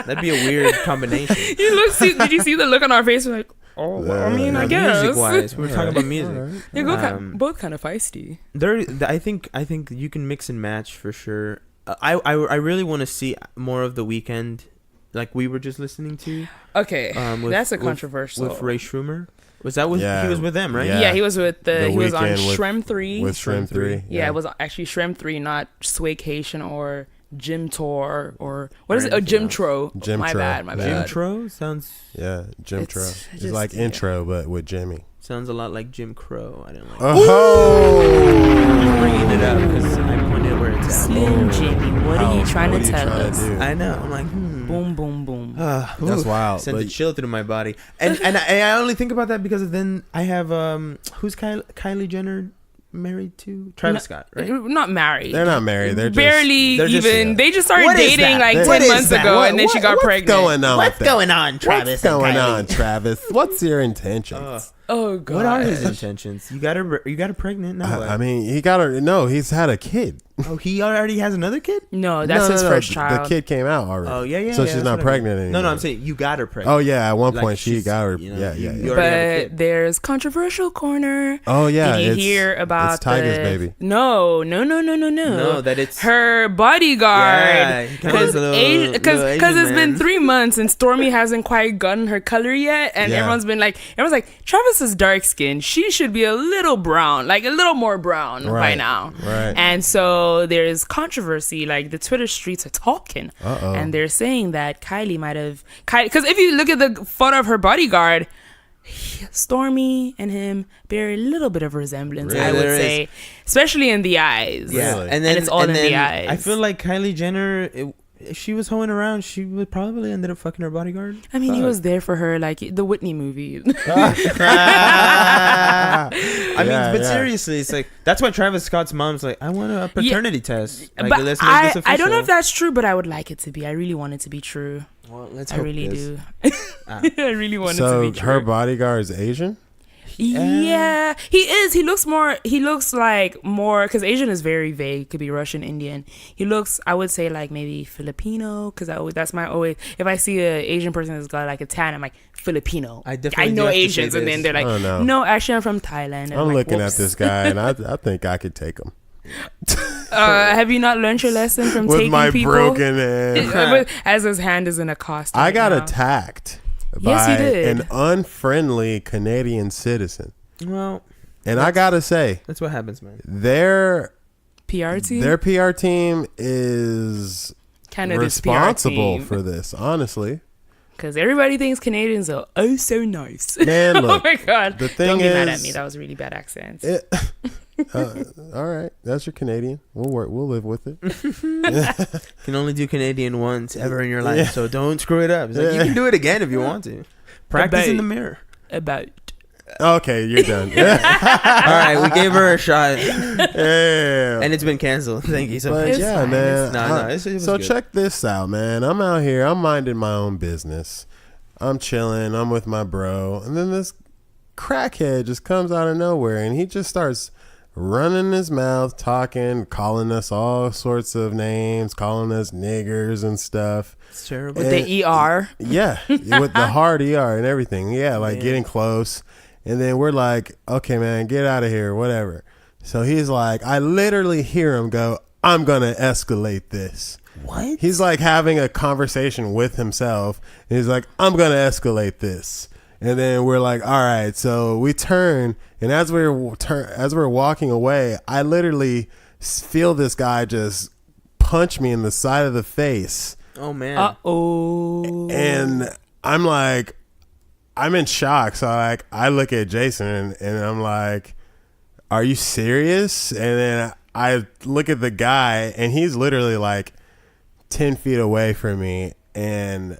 That'd be a weird combination. Did you see the look on our face? We're like, oh, well, I mean, I guess. Music wise, we're talking about music. They both kind of feisty. I think you can mix and match for sure. I really want to see more of The Weeknd, like we were just listening to. Okay, With- that's a with- controversial. with Ray Shroomer. Was that with Yeah. he was with them, right? Yeah. Yeah, he was with The he was on Weeknd with- Shrem 3. With Shrimp 3. Yeah, it was actually Shrem 3, not Swaycation or Gym Tour or what is Or it? Oh, anything Jim else. Tro. Jim My Tro. bad. Jim Yeah. Tro sounds Yeah, Jim It's Tro. It's just- like yeah. intro, but with Jimmy. sounds a lot like Jim Crow. I don't like. Oh! I'm bringing it up because I pointed where it's at. Slim Jimmy, what are you trying What to are you tell trying to us? do? I know. I'm like, Boom, boom, boom. That's wild. Sent a But- chill through my body, and I only think about that because then I have who's Kylie Jenner married to? Travis Scott, right? Not married. They're not married. They're just barely they're just- even. yeah. They just started What is dating that? like What 10 is months that? ago, and then she got pregnant. What's going on? What's with that? going on, Travis? What's going and Kylie? on, Travis? What's your intentions? Oh god. What are his intentions? You got her pregnant now. I mean, he got her. No, he's had a kid. Oh, he already has another kid? No, that's No, his no, first the- child. The kid came out already. Oh, yeah. So yeah, she's that's not what I pregnant mean. anymore. No, I'm saying you got her pregnant. Oh yeah, at one Like, point she she's- got her. you know, Yeah. you already have a But kid. there's controversial corner. Oh yeah, Did you it's- hear about it's Tiger's the- baby? No. No, that it's her Yeah, bodyguard. he kinda looks a little Because Asian it's been man. 3 months and Stormy hasn't quite gotten her color yet, and Yeah. everyone's like, Travis is dark skinned, she should be a little brown, like a little more brown by now. Right. And so there's controversy, like the Twitter streets are talking. And they're saying that Kylie might have, because if you look at the photo of her bodyguard, Stormy and him bear a little bit of resemblance, Really? I would There say, especially in the eyes. Yeah, Really? and then it's all in the eyes. I feel like Kylie Jenner, if she was hoeing around, she would probably ended up fucking her bodyguard. I mean, he was there for her, like the Whitney movie. But seriously, it's like that's why Travis Scott's mom's like, I want a paternity test. Like, but let's make this I don't know if official. that's true, but I would like it to be. I really want it to be true. Well, let's I hope really it is. do. I really want it to So be true. her bodyguard is Asian? Yeah, he is. He looks like more, because Asian is very vague. Could be Russian, Indian. He looks, I would say, like maybe Filipino, because that's my always, if I see an Asian person that's got like a tan, I'm like, Filipino. I definitely know do have to say Asians, and then this. they're Oh, like, no. no, actually I'm from Thailand. And I'm like, looking whoops. at this guy, and I think I could take him. Have you not learned your lesson from With taking my people? broken hand. As his hand is in a costume. I got now. attacked Yes, you by did. an unfriendly Canadian citizen. Well, And I gotta say, that's what happens, man. their PR team. their PR team is Canada's responsible PR team. for this, honestly. Because everybody thinks Canadians are oh so nice. Man, Oh look, my god! the thing Don't be mad at is- me. That was a really bad accent. all right, that's your Canadian. We'll live with it. Can only do Canadian once ever in your life, Yeah. so don't screw it up. It's like, you can do it again if you want to. Practice in the mirror. About. Okay, you're done. All right, we gave her a shot, Yeah. and it's been canceled. Thank you so But much. It's yeah, fine. man. No, it was so good. check this out, man. I'm out here. I'm minding my own business. I'm chilling. I'm with my bro, and then this crackhead just comes out of nowhere, and he just starts running his mouth, talking, calling us all sorts of names, calling us niggers and stuff. It's terrible. With the ER. Yeah, with the hard ER and everything. Yeah, like Man. getting close. And then we're like, okay, man, get out of here, whatever. So he's like, I literally hear him go, I'm going to escalate this. What? He's like having a conversation with himself. And he's like, I'm going to escalate this. And then we're like, all right. So we turn. And as we're walking away, I literally feel this guy just punch me in the side of the face. Oh man. Uh-oh. And I'm like, I'm in shock. So like, I look at Jason and I'm like, are you serious? And then I look at the guy and he's literally like 10 feet away from me. And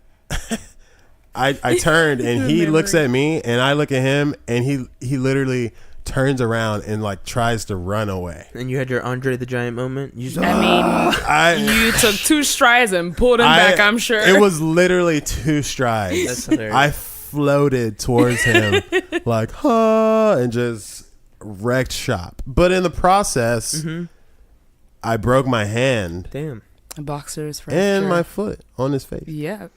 I turned and he looks at me and I look at him and he literally turns around and like tries to run away. And you had your Andre the Giant moment. You just, I mean, you took 2 strides and pulled him back, I'm sure. It was literally 2 strides. That's hilarious. I floated towards him like, huh, and just wrecked shop. But in the process, I broke my hand Damn. Boxers for and sure. my foot on his face. Yeah.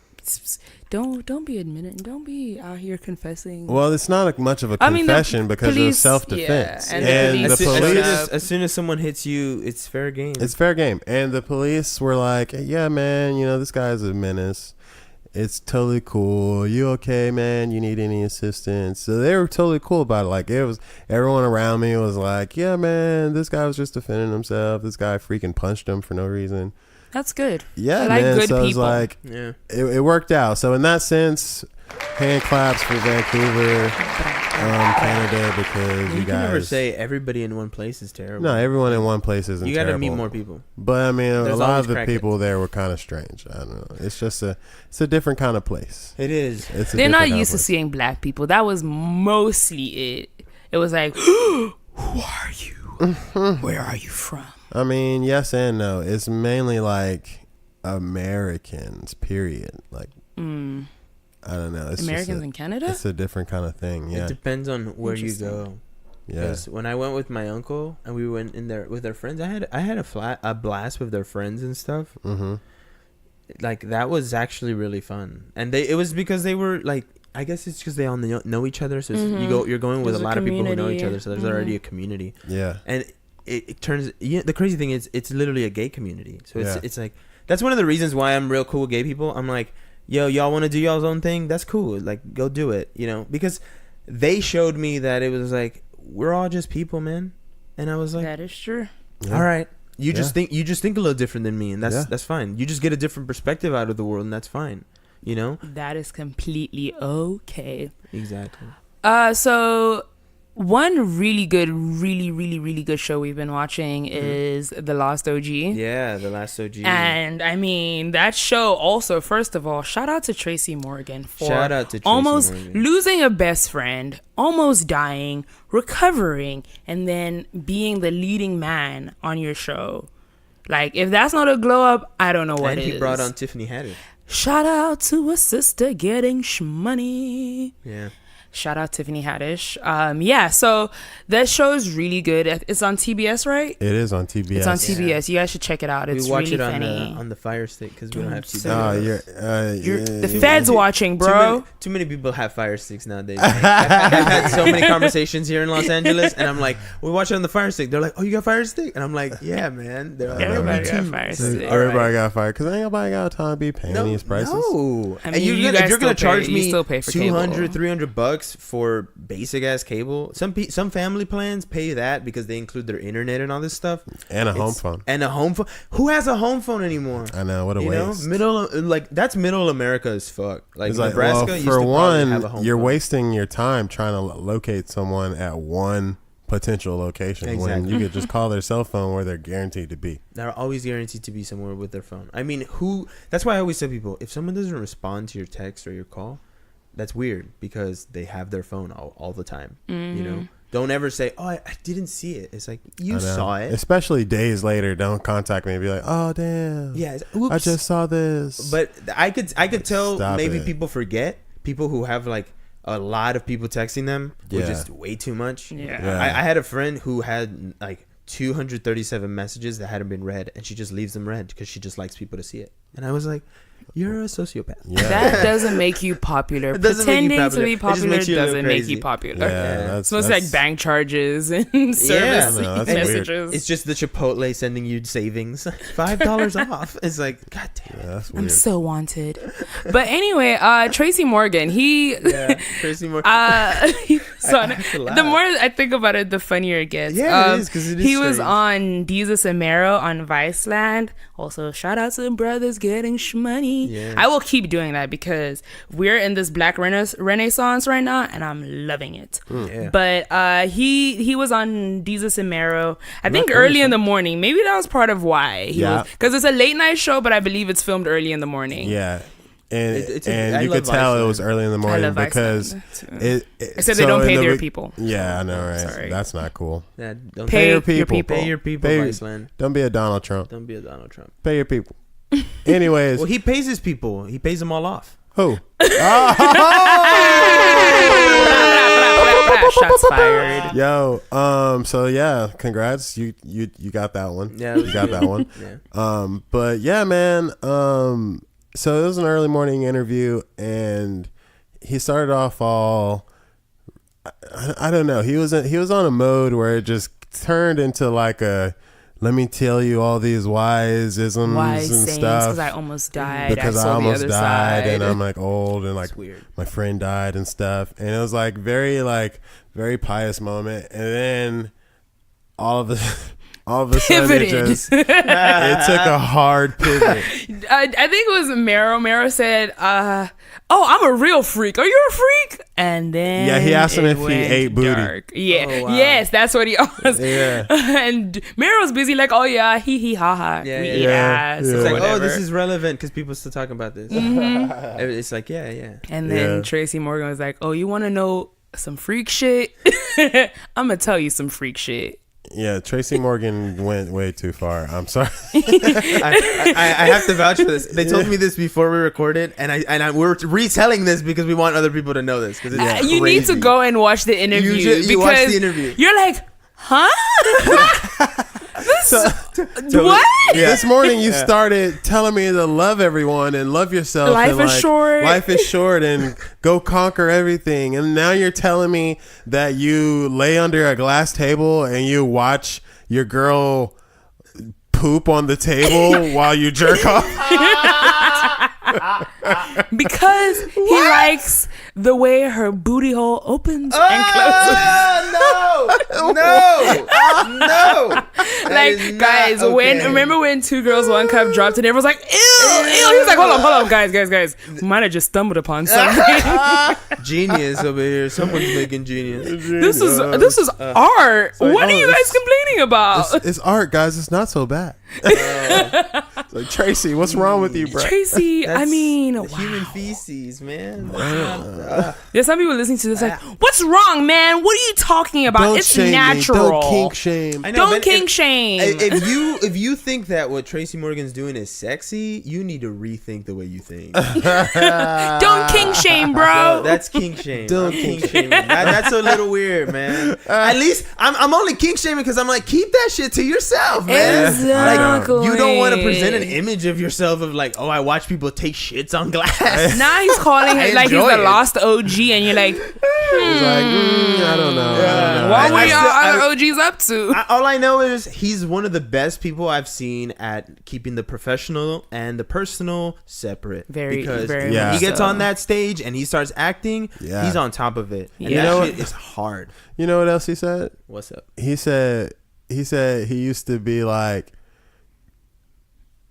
Don't be admitting. Don't be out here confessing. Well, it's not much of a I mean, the confession because it was police- self-defense. yeah, and and the the police, As soon as someone hits you, it's fair game. it's fair game. And the police were like, yeah, man, you know, this guy's a menace. It's totally cool. You okay, man? You need any assistance? So they were totally cool about it. Like, it was, everyone around me was like, yeah, man, this guy was just defending himself. This guy freaking punched him for no reason. That's good. Yeah, I like man. good So it's people. like, Yeah. it worked out. So in that sense, hand claps for Vancouver, Canada, because You you can never guys. say everybody in one place is terrible. No, everyone in one place isn't you got to terrible. meet more people. But I mean, a There's lot always of the crackheads. people there were kind of strange. I don't know. It's just it's a different kind of place. It is. It's a They're different not kind of used to place. seeing black people. That was mostly it. It was like, who are you? Where are you from? I mean, yes and no. It's mainly like Americans, period. Like, I don't know. It's Americans just in Canada? It's a different kind of thing. It Yeah, depends on where you Interesting. go. yeah. Because when I went with my uncle and we went in there with their friends, I had a blast with their friends and stuff. Mm-hmm. Like that was actually really fun, and it was because they were like, I guess it's because they all know each other. So you're going with There's a a lot of people who know each community. other. So there's already a community, Yeah. and it turns. Yeah, the crazy thing is, it's literally a gay community. So Yeah. it's like that's one of the reasons why I'm real cool with gay people. I'm like, yo, y'all want to do y'all's own thing? That's cool. Like, go do it. You know, because they showed me that it was like, we're all just people, man. And I was like, that is true. all right. You just think a little different than me, and that's fine. You just get a different perspective out of the world, and that's fine. You know? That is completely okay. Exactly. So one really good show we've been watching is The Lost OG. Yeah, The Last OG. And I mean, that show also, first of all, shout out to Tracy Morgan for almost losing a best friend, almost dying, recovering, and then being the leading man on your show. Like, if that's not a glow up, I don't know what and is. he brought on Tiffany Haddish. Shout out to a sister getting shmoney. Yeah. Shout out Tiffany Haddish. Yeah, so that show is really good. It's on TBS, right? It is on TBS. It's on TBS. You guys should check it out. It's we watch really it funny. on the Fire Stick because we don't have TBS. The Fed's watching, bro. Too many people have Fire Sticks nowadays. I've had so many conversations here in Los Angeles, and I'm like, we watch it on the Fire Stick. They're like, oh, you got Fire Stick? And I'm like, yeah, man. They're like, Everybody got Fire Stick. Everybody got Fire because ain't nobody got time to be paying these prices. No. I mean, And you if you're gonna charge me $200, $300 for basic ass cable, some family plans pay that because they include their internet and all this stuff, and a home phone. Who has a home phone anymore? I know, what a waste. That's middle America as fuck. Like it's Nebraska, well, used for to one, have a home you're phone. wasting your time trying to locate someone at one potential location when Exactly. you could just call their cell phone where they're guaranteed to be. They're always guaranteed to be somewhere with their phone. I mean, that's why I always tell people, if someone doesn't respond to your text or your call, that's weird because they have their phone all the time. You know, don't ever say, oh, I didn't see it. It's like, you saw it. Especially days later, don't contact me and be like, oh damn, Yeah, I just saw this. But I could tell Stop maybe it. people forget. People who have like a lot of people texting them, or Yeah. just way too much. Yeah. I had a friend who had like 237 messages that hadn't been read, and she just leaves them read because she just likes people to see it. And I was like, you're a sociopath. Yeah. That doesn't make you popular. Pretending to be popular doesn't make you popular. Yeah, It's mostly like bank charges and service no, that's messages. It's just the Chipotle sending you savings, $5 off. It's like, god damn it. Yeah, that's weird. I'm so wanted. But anyway, Tracy Morgan, Tracy Morgan. The more I think about it, the funnier it gets. Yeah, it is, 'cause it is he was strange. on Jesus and Mero on Viceland. Also, shout out to the brothers getting shmoney. Yeah. I will keep doing that because we're in this black renaissance right now, and I'm loving it. Yeah. But he was on Jesus and Mero. I think early in the morning. Maybe that was part of why. Because it's a late night show, but I believe it's filmed early in the morning. Yeah. And I you could love tell Viceland. it was early in the morning love because Viceland, except they don't pay their people. Yeah, I know, right? Sorry. That's not cool. Yeah, don't Pay your your people. people. Pay your people, Pay- Viceland. Don't be a Donald Trump. Don't be a Donald Trump. Pay your people. Anyways, Well, he pays his people. He pays them all off. who? Shots fired. Yo, so yeah, congrats. You got that one. Yeah, you got that one. Yeah. But yeah, man. So it was an early morning interview, and he started off all. I don't know. He was on a mode where it just turned into like a. Let me tell you all these wise isms Wise and sayings stuff. because I almost died. Because I saw the almost other died, side. and I'm like old, and like It's weird. my friend died and stuff, and it was like very pious moment, and then all of a sudden it Pivoted. just it took a hard pivot. I think it was Mero. Mero said, "Oh, I'm a real freak. Are you a freak?" And then Yeah, he asked him it if he went ate booty. dark. Yeah, Oh, wow. yes, that's what he asked. Yeah. And Mero's busy like, "Oh yeah, hee hee ha ha. Yeah, We yeah, eat yeah. ass Yeah. or It's like, whatever." oh, this is relevant because people still talk about this. It's like, yeah. And then Yeah. Tracy Morgan was like, "Oh, you want to know some freak shit? I'm gonna tell you some freak shit." Yeah, Tracy Morgan went way too far. I'm sorry. I have to vouch for this. They told me this before we recorded, and we're retelling this because we want other people to know this. Because it's You need to crazy. go and watch the interview. You watch because the interview. You're like, huh? What? Yeah. This morning you started telling me to love everyone and love yourself. Life and is short. Life is short and go conquer everything. And now you're telling me that you lay under a glass table and you watch your girl poop on the table while you jerk off. Because he likes the way her booty hole opens and closes. No. Like, guys, remember when Two Girls One Cup dropped and everyone was like, ew. He was like, hold on, guys. We might have just stumbled upon something. Genius over here. Someone's making genius. This is art. like, what are you guys complaining about? It's art, guys. It's not so bad. It's like, Tracy, what's wrong with you, bro? Tracy, I mean, wow. Human feces, man. There's some people listening to this like, what's wrong, man? What are you talking about? Don't it's shame natural. Me. Don't kink shame. I know, Don't kink shame. If you think that what Tracy Morgan's doing is sexy, you need to rethink the way you think. Don't kink shame, bro. That's kink shame. Don't kink shame. That's a little weird, man. At least I'm only kink shaming because I'm like, keep that shit to yourself, man. Exactly. Like, you don't want to present an image of yourself of like, oh, I watch people take shits on glass. Now he's calling it like he's the lost OG, and you're like, He's like, I don't know. What were your other OGs up to? All I know is he's one of the best people I've seen at keeping the professional and the personal separate. Very when he gets on that stage and he starts acting, he's on top of it. And that shit is hard. You know what else he said? What's up? He said he used to be like,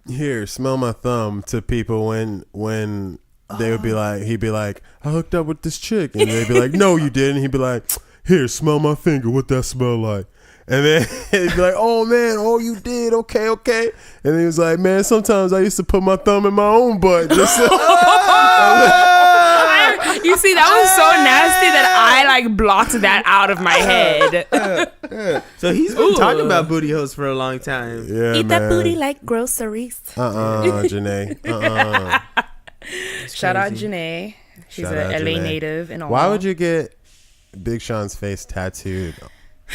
here, smell my thumb to people when they would be like, he'd be like, I hooked up with this chick, and they'd be like, no, you didn't. He'd be like, here, smell my finger. What that smell like? And then he'd be like, oh man, oh you did, okay. And he was like, man, sometimes I used to put my thumb in my own butt. Just you see, that was so nasty that I like blocked that out of my head. So he's been talking about booty holes for a long time. Yeah, Eat that booty like groceries. Janae. Shout out Janae. She's an LA native and all. Why would you get Big Sean's face tattooed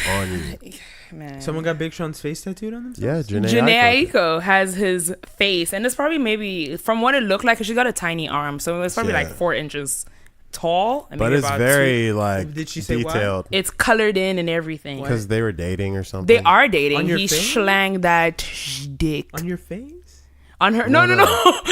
on you? Man. Someone got Big Sean's face tattooed on themselves? Yeah, Janae Aiko has his face, and it's probably maybe from what it looked like, 'cause she got a tiny arm, so it's probably like 4 inches tall. And but it's very like, did she say detailed. Why? It's colored in and everything. Because they were dating or something. They are dating. On your He face? slanged that dick On your face? on her. No.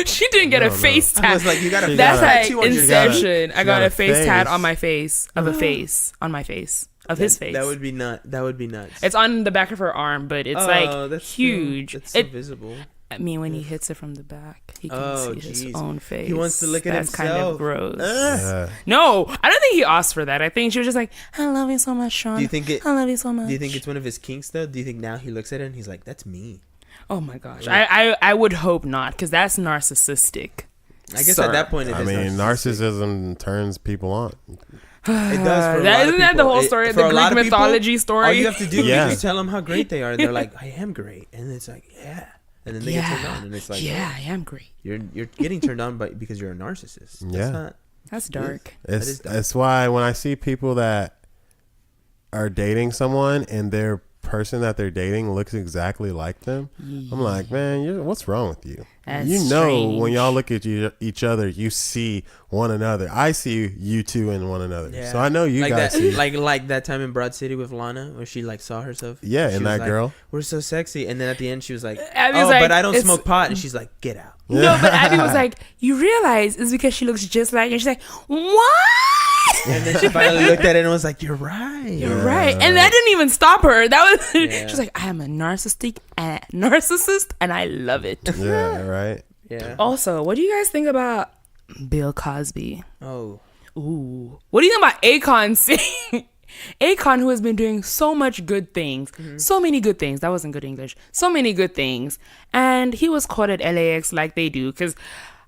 She didn't get a face tat. I was like, you got a That's tattoo like on your Inception. I got got a a face tat face. on my face of a face on my face of his face. That would be nuts. It's on the back of her arm, but it's like that's huge. It's so visible. I mean, when he hits it from the back, he can see his own face. He wants to look at That's himself. kind of gross. Yeah. No, I don't think he asked for that. I think she was just like, I love you so much, Sean. Do you think I love you so much. Do you think it's one of his kinks though? Do you think now he looks at it and he's like, that's me? Oh my gosh. I would hope not, because that's narcissistic. I guess at that point it is narcissism turns people on. It does for a lot of Isn't that the people. whole story? For The a lot Greek of people, mythology story? All you have to do Yeah. is just tell them how great they are. They're like, I am great. And it's like, yeah. And then they get turned on. And it's like, yeah, I am great. You're getting turned on because you're a narcissist. Yeah. That's dark. It's why when I see people that are dating someone and their person that they're dating looks exactly like them, I'm like, man, what's wrong with you? That's strange. When y'all look at each other, you see one another. I see you two in one another. Yeah. So I know you like guys that, see. like that time in Broad City with Lana where she like saw herself. Yeah, she and was that like, girl. We're so sexy. And then at the end she was like, Abby was like, but I don't it's- smoke pot. And she's like, get out. No, but Abby was like, you realize it's because she looks just like you. And she's like, what? And then she finally looked at it and was like, you're right. You're right. And that didn't even stop her. That was she's like, I am a narcissist and I love it. Yeah, right. Yeah. Also, what do you guys think about Bill Cosby? Oh. Ooh. What do you think about Akon saying? Akon, who has been doing so much good things, so many good things. That wasn't good English. So many good things. And he was caught at LAX like they do. Because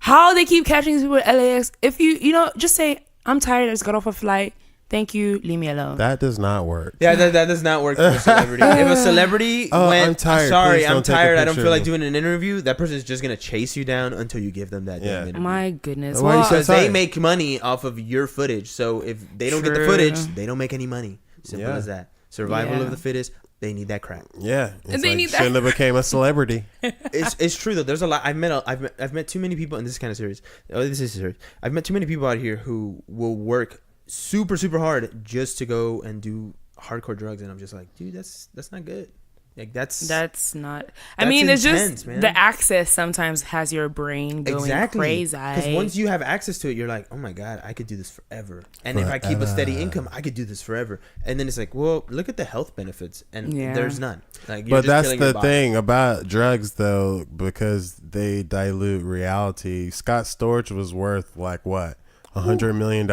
how they keep catching these people at LAX, if you just say, I'm tired, I just got off a flight. Thank you, leave me alone. That does not work. Yeah, that does not work for a celebrity. If a celebrity went, I'm tired. sorry, Please I'm don't take a tired, I don't picture feel of like me. doing an interview, that person is just going to chase you down until you give them that damn interview. My goodness. Why you Well, said Because they sorry? make money off of your footage. So if they don't get the True. footage, they don't make any money. Simple Yeah. as that. Survival Yeah. of the fittest. They need that crack. Yeah, it's They like, need that. shouldn't have became a celebrity. It's true though. There's a lot. I've met too many people, and this is kind of serious. Oh, this is serious. I've met too many people out here who will work super hard just to go and do hardcore drugs, and I'm just like, dude, that's not good. Like that's not. I That's mean, it's intense, just man. the access sometimes has your brain going crazy. Because once you have access to it, you're like, oh my god, I could do this forever. And if I keep a steady income, I could do this forever. And then it's like, well, look at the health benefits, and there's none. Like, but that's the thing about drugs, though, because they dilute reality. Scott Storch was worth like what, $100 million,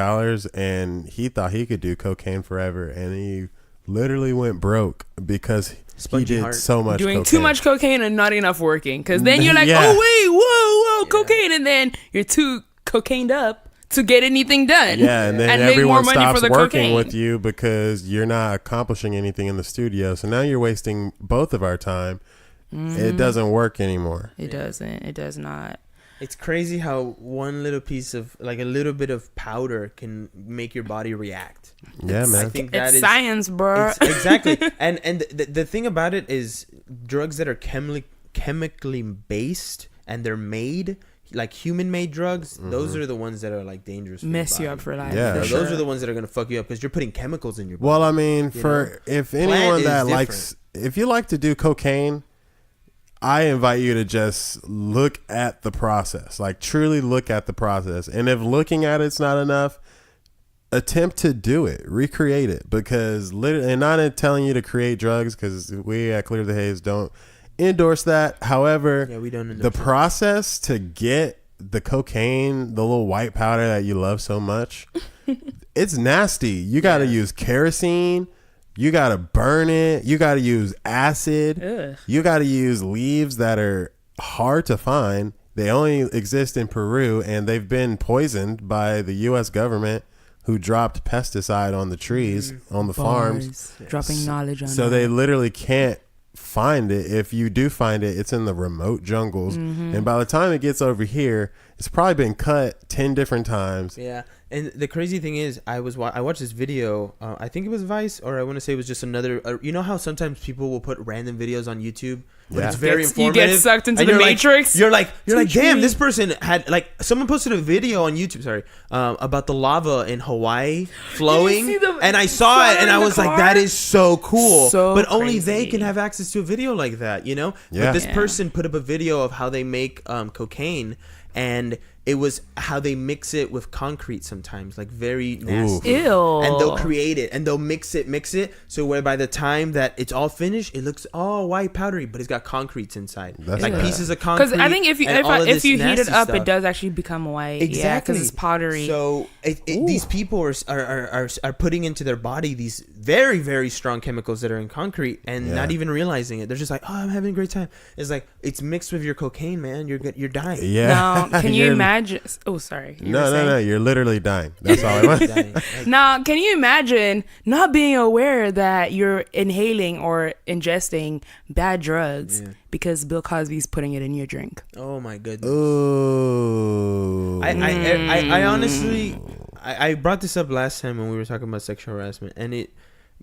and he thought he could do cocaine forever, and he literally went broke because he did so much doing cocaine. too much cocaine and not enough working. Because then you're like, Yeah. oh wait, whoa, cocaine, and then you're too cocained up to get anything done. Yeah, and then make everyone more money stops for the working cocaine. with you because you're not accomplishing anything in the studio. So now you're wasting both of our time. It doesn't work anymore. It doesn't. It does not. It's crazy how one little piece of, like, a little bit of powder can make your body react. Yeah, man. I think that It's is science, bro. exactly. And the thing about it is, drugs that are chemically based and they're made like human made drugs, those are the ones that are like dangerous. Mess you up for life. Yeah. for Those sure. are the ones that are gonna fuck you up because you're putting chemicals in your body. Well, I mean, know? if Plant anyone is that different. likes, if you like to do cocaine, I invite you to just look at the process, like truly look at the process. And if looking at it's not enough, attempt to do it, recreate it, because literally, and not in telling you to create drugs, because we at Clear the Haze don't endorse that. However, Yeah, we don't the endorse it. process to get the cocaine, the little white powder that you love so much, it's nasty. You got to use kerosene. You got to burn it. You got to use acid. Ugh. You got to use leaves that are hard to find. They only exist in Peru, and they've been poisoned by the U.S. government, who dropped pesticide on the trees, on the farms. Dropping knowledge on So that. they literally can't find it. If you do find it, it's in the remote jungles. And by the time it gets over here, it's probably been cut 10 different times. Yeah, and the crazy thing is, I watched this video. I think it was Vice, or I want to say it was just another. You know how sometimes people will put random videos on YouTube, but Yeah. it's very You informative. get sucked into and the you're Matrix. You're like, Teach damn, me. this person had like someone posted a video on YouTube. Sorry, about the lava in Hawaii flowing, see the and I saw it, and fire I in the was like, car? that is so cool. So but only they crazy. can have access to a video like that, you know. Yeah. But this Yeah. person put up a video of how they make cocaine, and it was how they mix it with concrete sometimes, like very nasty. Ew. And they'll create it and they'll mix it. So where by the time that it's all finished, it looks all white powdery, but it's got concretes inside. That's like bad. pieces of concrete. Because I think if you heat it up, stuff. it does actually become white. Exactly. Yeah, because it's powdery. So these people are putting into their body these very, very strong chemicals that are in concrete and not even realizing it. They're just like, oh, I'm having a great time. It's like, it's mixed with your cocaine, man. You're dying. Yeah. Now, can you You're- imagine? Oh, sorry. You were No, saying? no. You're literally dying. That's all I want. Dying. Like, Now, can you imagine not being aware that you're inhaling or ingesting bad drugs because Bill Cosby's putting it in your drink? oh my goodness. Ooh. I honestly, I brought this up last time when we were talking about sexual harassment, and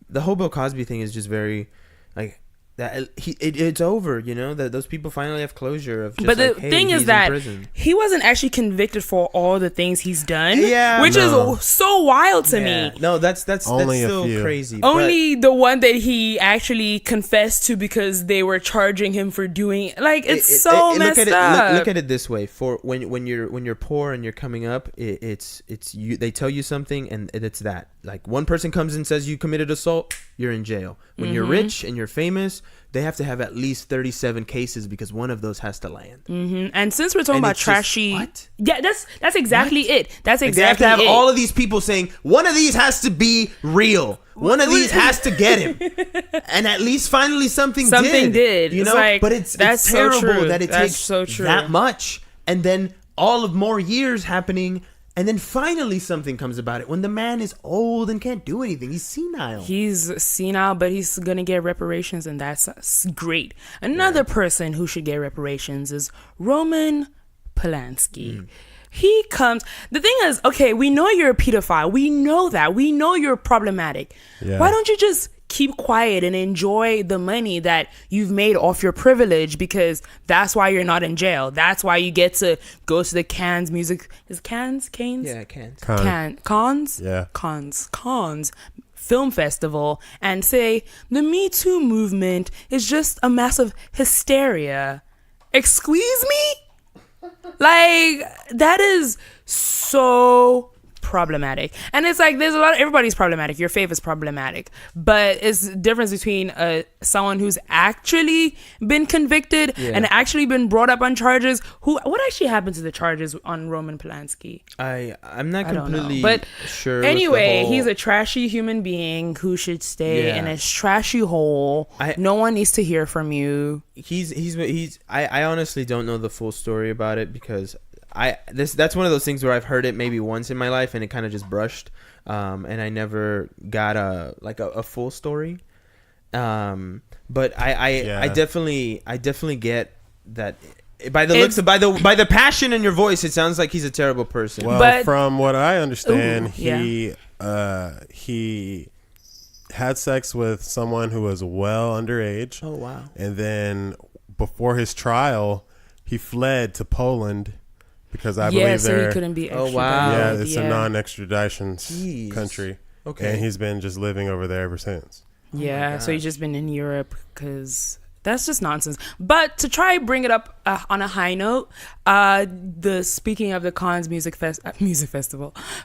the whole Bill Cosby thing is just very, like, that it's over, you know, that those people finally have closure of just, But the like, hey, thing he's is in that prison. he wasn't actually convicted for all the things he's done. Yeah, which no. is so wild to Yeah. me. No, that's Only a still few. crazy. but- Only the one that he actually confessed to because they were charging him for doing it's messed look at up. Look at it this way: for when you're poor and you're coming up, it's you. They tell you something, and it's that. Like, one person comes and says you committed assault, you're in jail. When you're rich and you're famous, they have to have at least 37 cases because one of those has to land. And since we're talking And about it's just, trashy, what? yeah, that's exactly it. That's Like, they have exactly to have it. all of these people saying one of these has to be real. One of these has to get him, and at least finally something did. You It's know, like, but it's that's so terrible true. that it That's takes so true. that much, and then all of more years happening, and then finally something comes about it when the man is old and can't do anything. He's senile. He's senile, but he's gonna get reparations, and that's great. Another person who should get reparations is Roman Polanski. He comes. The thing is, okay, we know you're a pedophile. We know that. We know you're problematic. Yeah. Why don't you just keep quiet and enjoy the money that you've made off your privilege? Because that's why you're not in jail. That's why you get to go to the Cannes music. Is Cannes? Canes? Yeah, I can't. Cons? Yeah. Cons Film Festival and say the Me Too movement is just a massive hysteria. Excuse me? Like, that is so problematic. And it's like, there's a lot of, everybody's problematic. Your fave is problematic, but it's the difference between someone who's actually been convicted and actually been brought up on charges. What actually happened to the charges on Roman Polanski? I'm not completely sure. Anyway, he's a trashy human being who should stay in his trashy hole. No one needs to hear from you. I honestly don't know the full story about it, because that's one of those things where I've heard it maybe once in my life and it kind of just brushed, and I never got a full story. But I definitely get that. By the looks, by the passion in your voice, it sounds like he's a terrible person. Well, but from what I understand, he had sex with someone who was well underage. Oh wow! And then before his trial, he fled to Poland. Because I believe so he couldn't be extradited. Oh, wow. Yeah, it's a non-extradition country. Okay. And he's been just living over there ever since. Yeah, so he's just been in Europe, because that's just nonsense. But to try bring it up on a high note, speaking of the Cannes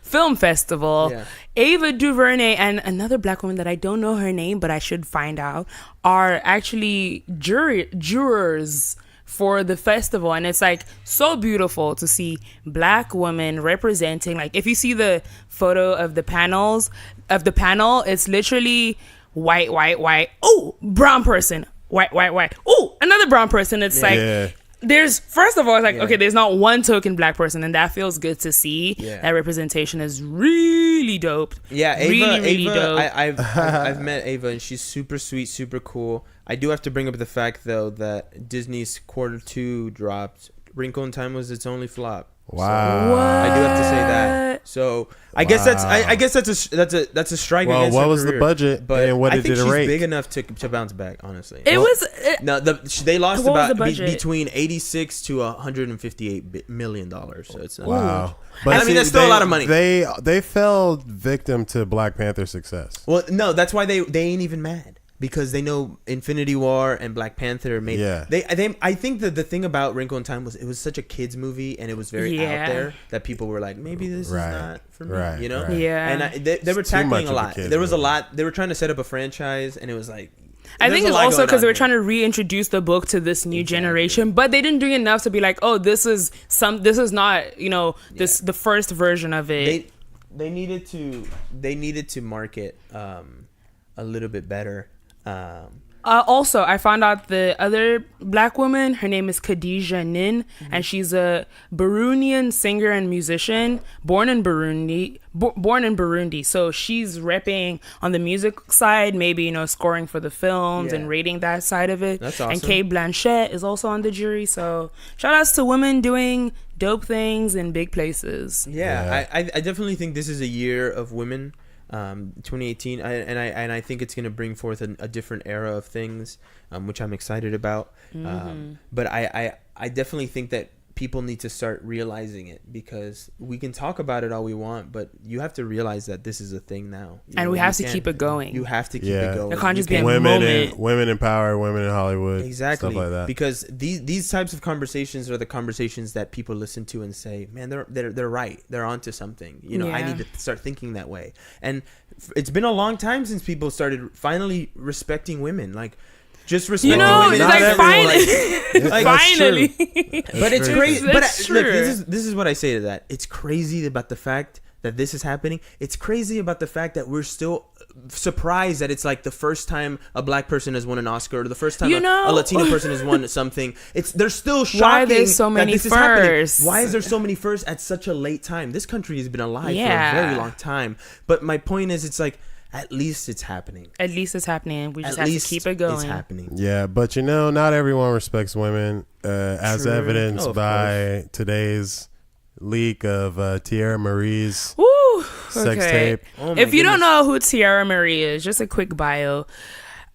Film Festival, Ava DuVernay and another black woman that I don't know her name, but I should find out, are actually jurors for the festival. And it's like so beautiful to see black women representing. Like, if you see the photo of the panel, it's literally white, oh, brown person, white, oh, another brown person. It's there's, first of all, it's like, okay, there's not one token black person, and that feels good to see. That representation is really dope. Ava, really dope. I've met Ava, and she's super sweet, super cool. I do have to bring up the fact, though, that Disney's Q2 dropped. Wrinkle in Time was its only flop. Wow. So I do have to say that. So I guess that's a strike. Well, against what her was career. the budget, but and what I did think it she's rate? big enough to bounce back. Honestly, they lost what was about the budget? between $86 to $158 million. So it's wow. But I mean, that's still a lot of money. They fell victim to Black Panther's success. Well, no, that's why they ain't even mad. Because they know Infinity War and Black Panther made. I think that the thing about Wrinkle in Time was it was such a kids movie, and it was very out there that people were like, maybe this is not for me, you know? Right. Yeah. And they were tackling a lot. There was a lot. They were trying to set up a franchise, and it was like. I think it's also because they were trying to reintroduce the book to this new generation, but they didn't do enough to be like, oh, this is not, the first version of it. They needed to market a little bit better. Also, I found out the other black woman, her name is Khadija Nin, and she's a Burundian singer and musician, born in Burundi. So she's repping on the music side, maybe, scoring for the films and rating that side of it. That's awesome. And Kate Blanchett is also on the jury. So shout outs to women doing dope things in big places. I definitely think this is a year of women. 2018, and I think it's going to bring forth a different era of things, which I'm excited about. But I definitely think that people need to start realizing it, because we can talk about it all we want, but you have to realize that this is a thing now. We have to keep it going. You have to keep it going. It can't just be a moment. Women in power, women in Hollywood. Exactly. Stuff like that. Because these types of conversations are the conversations that people listen to and say, man, they're right. They're onto something. I need to start thinking that way. And it's been a long time since people started finally respecting women. Like, just respecting women. It's like finally. But it's crazy. But look, this is what I say to that. It's crazy about the fact that this is happening. It's crazy about the fact that we're still surprised that it's like the first time a black person has won an Oscar, or the first time a Latino person has won something. They're still shocking. Why there's so many firsts? Why is there so many firsts at such a late time? This country has been alive for a very long time. But my point is, it's like, at least it's happening. At least it's happening. We just have to keep it going. It's happening. Yeah, but not everyone respects women, as evidenced by today's leak of Tierra Marie's sex tape. If you don't know who Tierra Marie is, just a quick bio.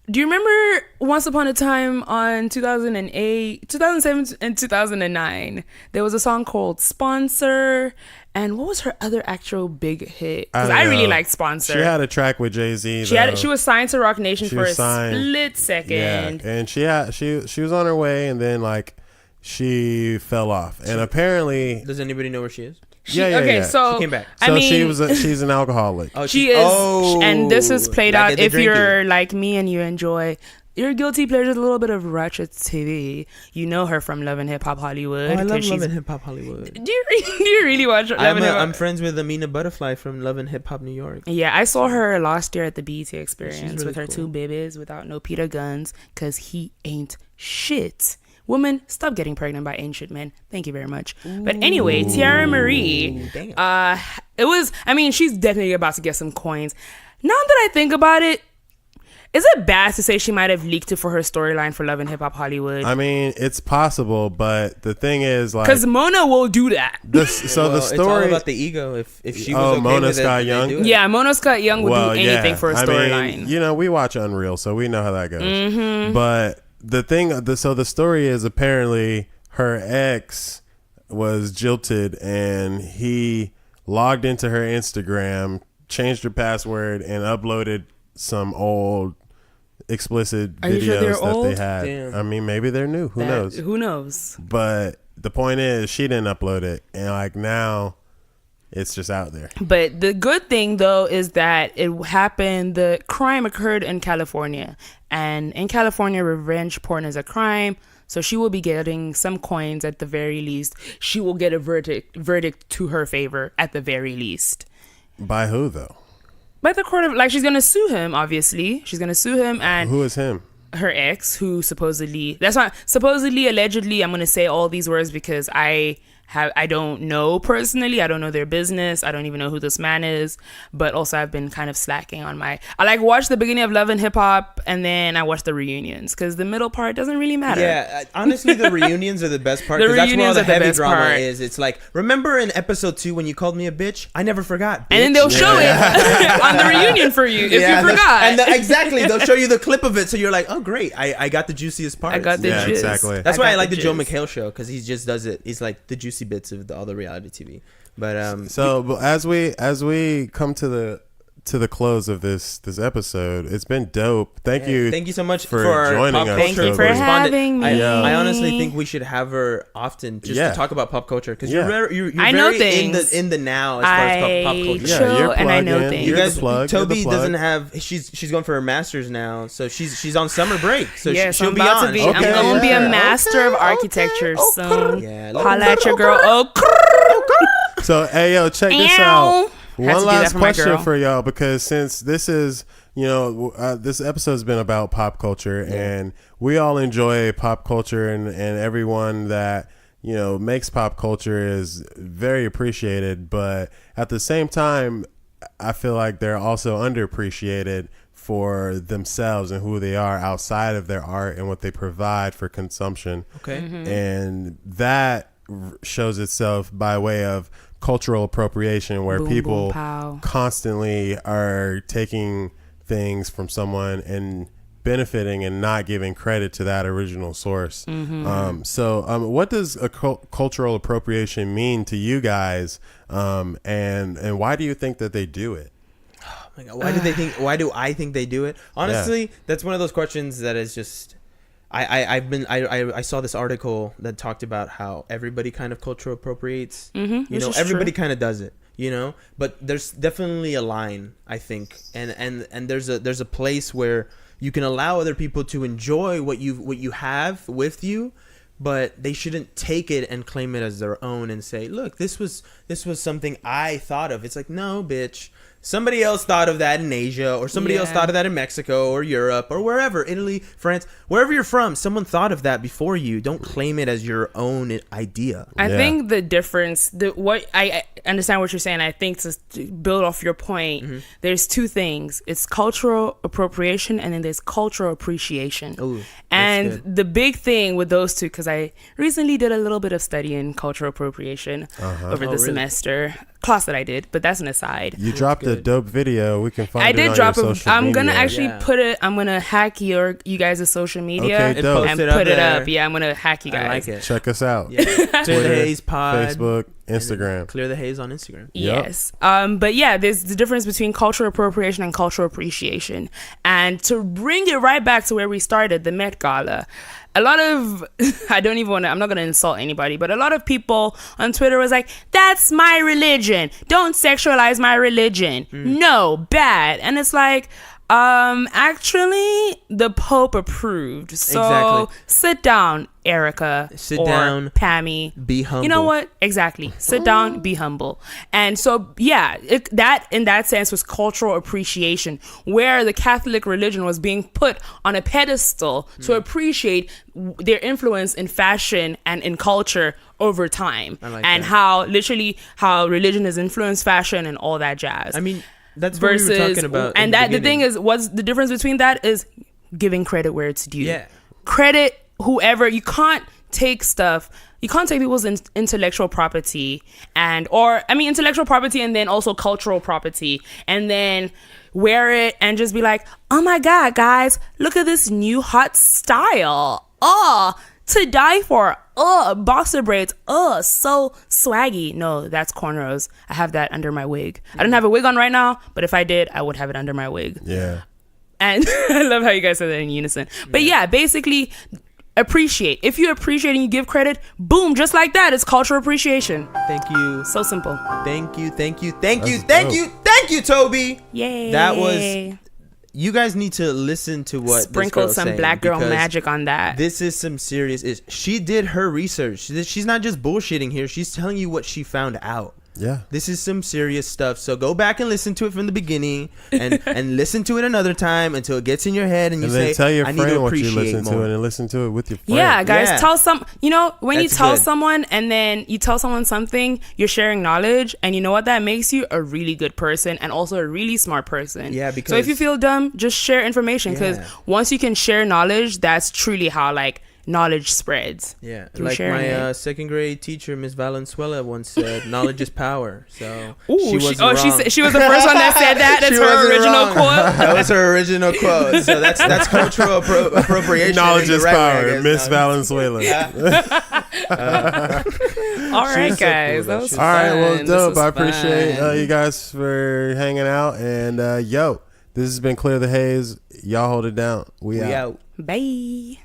Do you remember Once Upon a Time on 2008, 2007, and 2009? There was a song called Sponsor. And what was her other actual big hit? Because I really liked Sponsor. She had a track with Jay-Z. She was signed to Roc Nation for a split second. Yeah, and she was on her way, and then like she fell off. And apparently, does anybody know where she is? Okay, so she came back. So she's an alcoholic. She is, and this is played out if you're like me and you enjoy your guilty pleasure is a little bit of Ratchet TV. You know her from Love and Hip Hop Hollywood. I love Love and Hip Hop Hollywood. Do you really watch Love and Hip Hop? I'm friends with Amina Butterfly from Love and Hip Hop New York. Yeah, I saw her last year at the BET Experience really with her two babies without no Peter Guns because he ain't shit. Woman, stop getting pregnant by ancient men. Thank you very much. Ooh. But anyway, Tiara Marie, she's definitely about to get some coins. Now that I think about it, is it bad to say she might have leaked it for her storyline for Love and Hip Hop Hollywood? I mean, it's possible, but the thing is, like, because Mona will do that. The story, it's all about the ego. If she was okay Mona with Scott it, Young. Yeah, Mona Scott Young would do anything for a storyline. You know, we watch Unreal, so we know how that goes. Mm-hmm. But the story is apparently her ex was jilted, and he logged into her Instagram, changed her password, and uploaded some old explicit videos that they had. Damn. I mean, maybe they're new. Who knows? Who knows? But the point is, she didn't upload it, and like now, it's just out there. But the good thing, though, is that it happened. The crime occurred in California, and in California, revenge porn is a crime. So she will be getting some coins at the very least. She will get a verdict to her favor at the very least. By who, though? By the court of, like, she's gonna sue him. Obviously, she's gonna sue him, and who is him? Her ex, who supposedly, allegedly. I'm gonna say all these words because I don't know personally. I don't know their business. I don't even know who this man is. But also, I've been kind of slacking on I watched the beginning of Love and Hip Hop, and then I watched the reunions because the middle part doesn't really matter. Yeah, honestly, the reunions are the best part because that's where all the heavy drama part is. It's like, remember in episode 2 when you called me a bitch? I never forgot, bitch. And then they'll show it on the reunion for you if you forgot. Exactly, they'll show you the clip of it, so you're like, oh great, I got the juiciest part. I got the gist. Exactly. That's why I like the Joe McHale show because he just does it. He's like the juicy bits of all the reality TV. But as we come to the close of this episode, it's been dope. Thank you so much for joining us. Thank you for having me. I honestly think we should have her often just to talk about pop culture because you're I know very things. in the now as far as pop culture. Yeah, you're and I know things. You guys, Tobi doesn't have. She's going for her master's now, so she's on summer break. So yes, she'll be on. I'm going to be a master of architecture soon. Yeah, holla at your girl. So, hey, yo, check this out. One last question for y'all, because since this is, this episode's been about pop culture, and we all enjoy pop culture, and everyone that, makes pop culture is very appreciated. But at the same time, I feel like they're also underappreciated for themselves and who they are outside of their art and what they provide for consumption. Okay. Mm-hmm. And that shows itself by way of cultural appropriation, where people constantly are taking things from someone and benefiting and not giving credit to that original source. Mm-hmm. So what does a cultural appropriation mean to you guys, and why do you think that they do it? Oh my God, why do I think they do it? Honestly, that's one of those questions that is just I saw this article that talked about how everybody kind of cultural appropriates. Mm-hmm, everybody kind of does it, but there's definitely a line, I think, and there's a place where you can allow other people to enjoy what you have with you, but they shouldn't take it and claim it as their own and say, look, this was something I thought of. It's like, no, bitch. Somebody else thought of that in Asia, or somebody else thought of that in Mexico or Europe or wherever, Italy, France, wherever you're from. Someone thought of that before you. Don't claim it as your own idea. I think the difference, what I understand what you're saying. I think to build off your point, there's two things. It's cultural appropriation, and then there's cultural appreciation. Ooh, and good. the big thing with those two, because I recently did a little bit of study in cultural appropriation over the semester. class that I did, but that's an aside. You dropped a dope video. We can find I it did on drop your a. social I'm gonna media. actually put it. I'm gonna hack you guys' social media Okay, dope. and Post it up put it there. up. Yeah, I'm gonna hack you guys. I like it. Check us out. Yeah. Clear the Twitter, Haze Pod, Facebook, Instagram. Clear the Haze on Instagram. Yes. But yeah, there's the difference between cultural appropriation and cultural appreciation. And to bring it right back to where we started, the Met Gala. A lot of, I'm not going to insult anybody, but a lot of people on Twitter was like, that's my religion. Don't sexualize my religion. No, bad. And it's like, actually, the Pope approved. So Exactly. sit down, Erica. Sit or down. Pammy. Be humble. You know what? Exactly. Sit down, be humble. And so, yeah, that in that sense was cultural appreciation, where the Catholic religion was being put on a pedestal to appreciate their influence in fashion and in culture over time. I like and that. how religion has influenced fashion and all that jazz. I mean, that's what we were talking about. And that the thing is, what's the difference between that is giving credit where it's due. Yeah. Credit whoever. You can't take people's intellectual property intellectual property and then also cultural property and then wear it and just be like, oh my God, guys, look at this new hot style. To die for. Boxer braids. So swaggy. No, that's cornrows. I have that under my wig. I don't have a wig on right now, but if I did, I would have it under my wig. Yeah. And I love how you guys said that in unison. But yeah, basically, appreciate. If you appreciate and you give credit, boom, just like that, it's cultural appreciation. Thank you. So simple. Thank you, That's Toby. Yay. That was. You guys need to listen to what Sprinkle this girl's some saying, black girl because magic on that. This is some serious. She did her research. She's not just bullshitting here. She's telling you what she found out. Yeah. This is some serious stuff. So go back and listen to it from the beginning, and listen to it another time until it gets in your head, and you say, tell your "I need to friend what you appreciate listen more." to, and listen to it with your friend. Yeah, guys, Yeah. tell some. When you That's tell good. someone and then you tell someone something, you're sharing knowledge, and you know what that makes you? A really good person and also a really smart person. Yeah, so if because- you feel dumb, just share information, because Yeah. once you can share knowledge, that's truly how knowledge spreads. Yeah, through like sharing my it. second grade teacher, Miss Valenzuela, once said, "Knowledge is power." So Ooh, she wasn't she wrong. she was the first one that said that. That's She her wasn't original wrong. quote. That was her original quote. So that's cultural appropriation. Knowledge in the is right way, I power, guess. Miss Valenzuela. All right, was so guys, cool, that though. was She All right, fun. well, This dope. was I appreciate fun. you guys for hanging out. And this has been Clear the Haze. Y'all hold it down. We We out. out. Bye.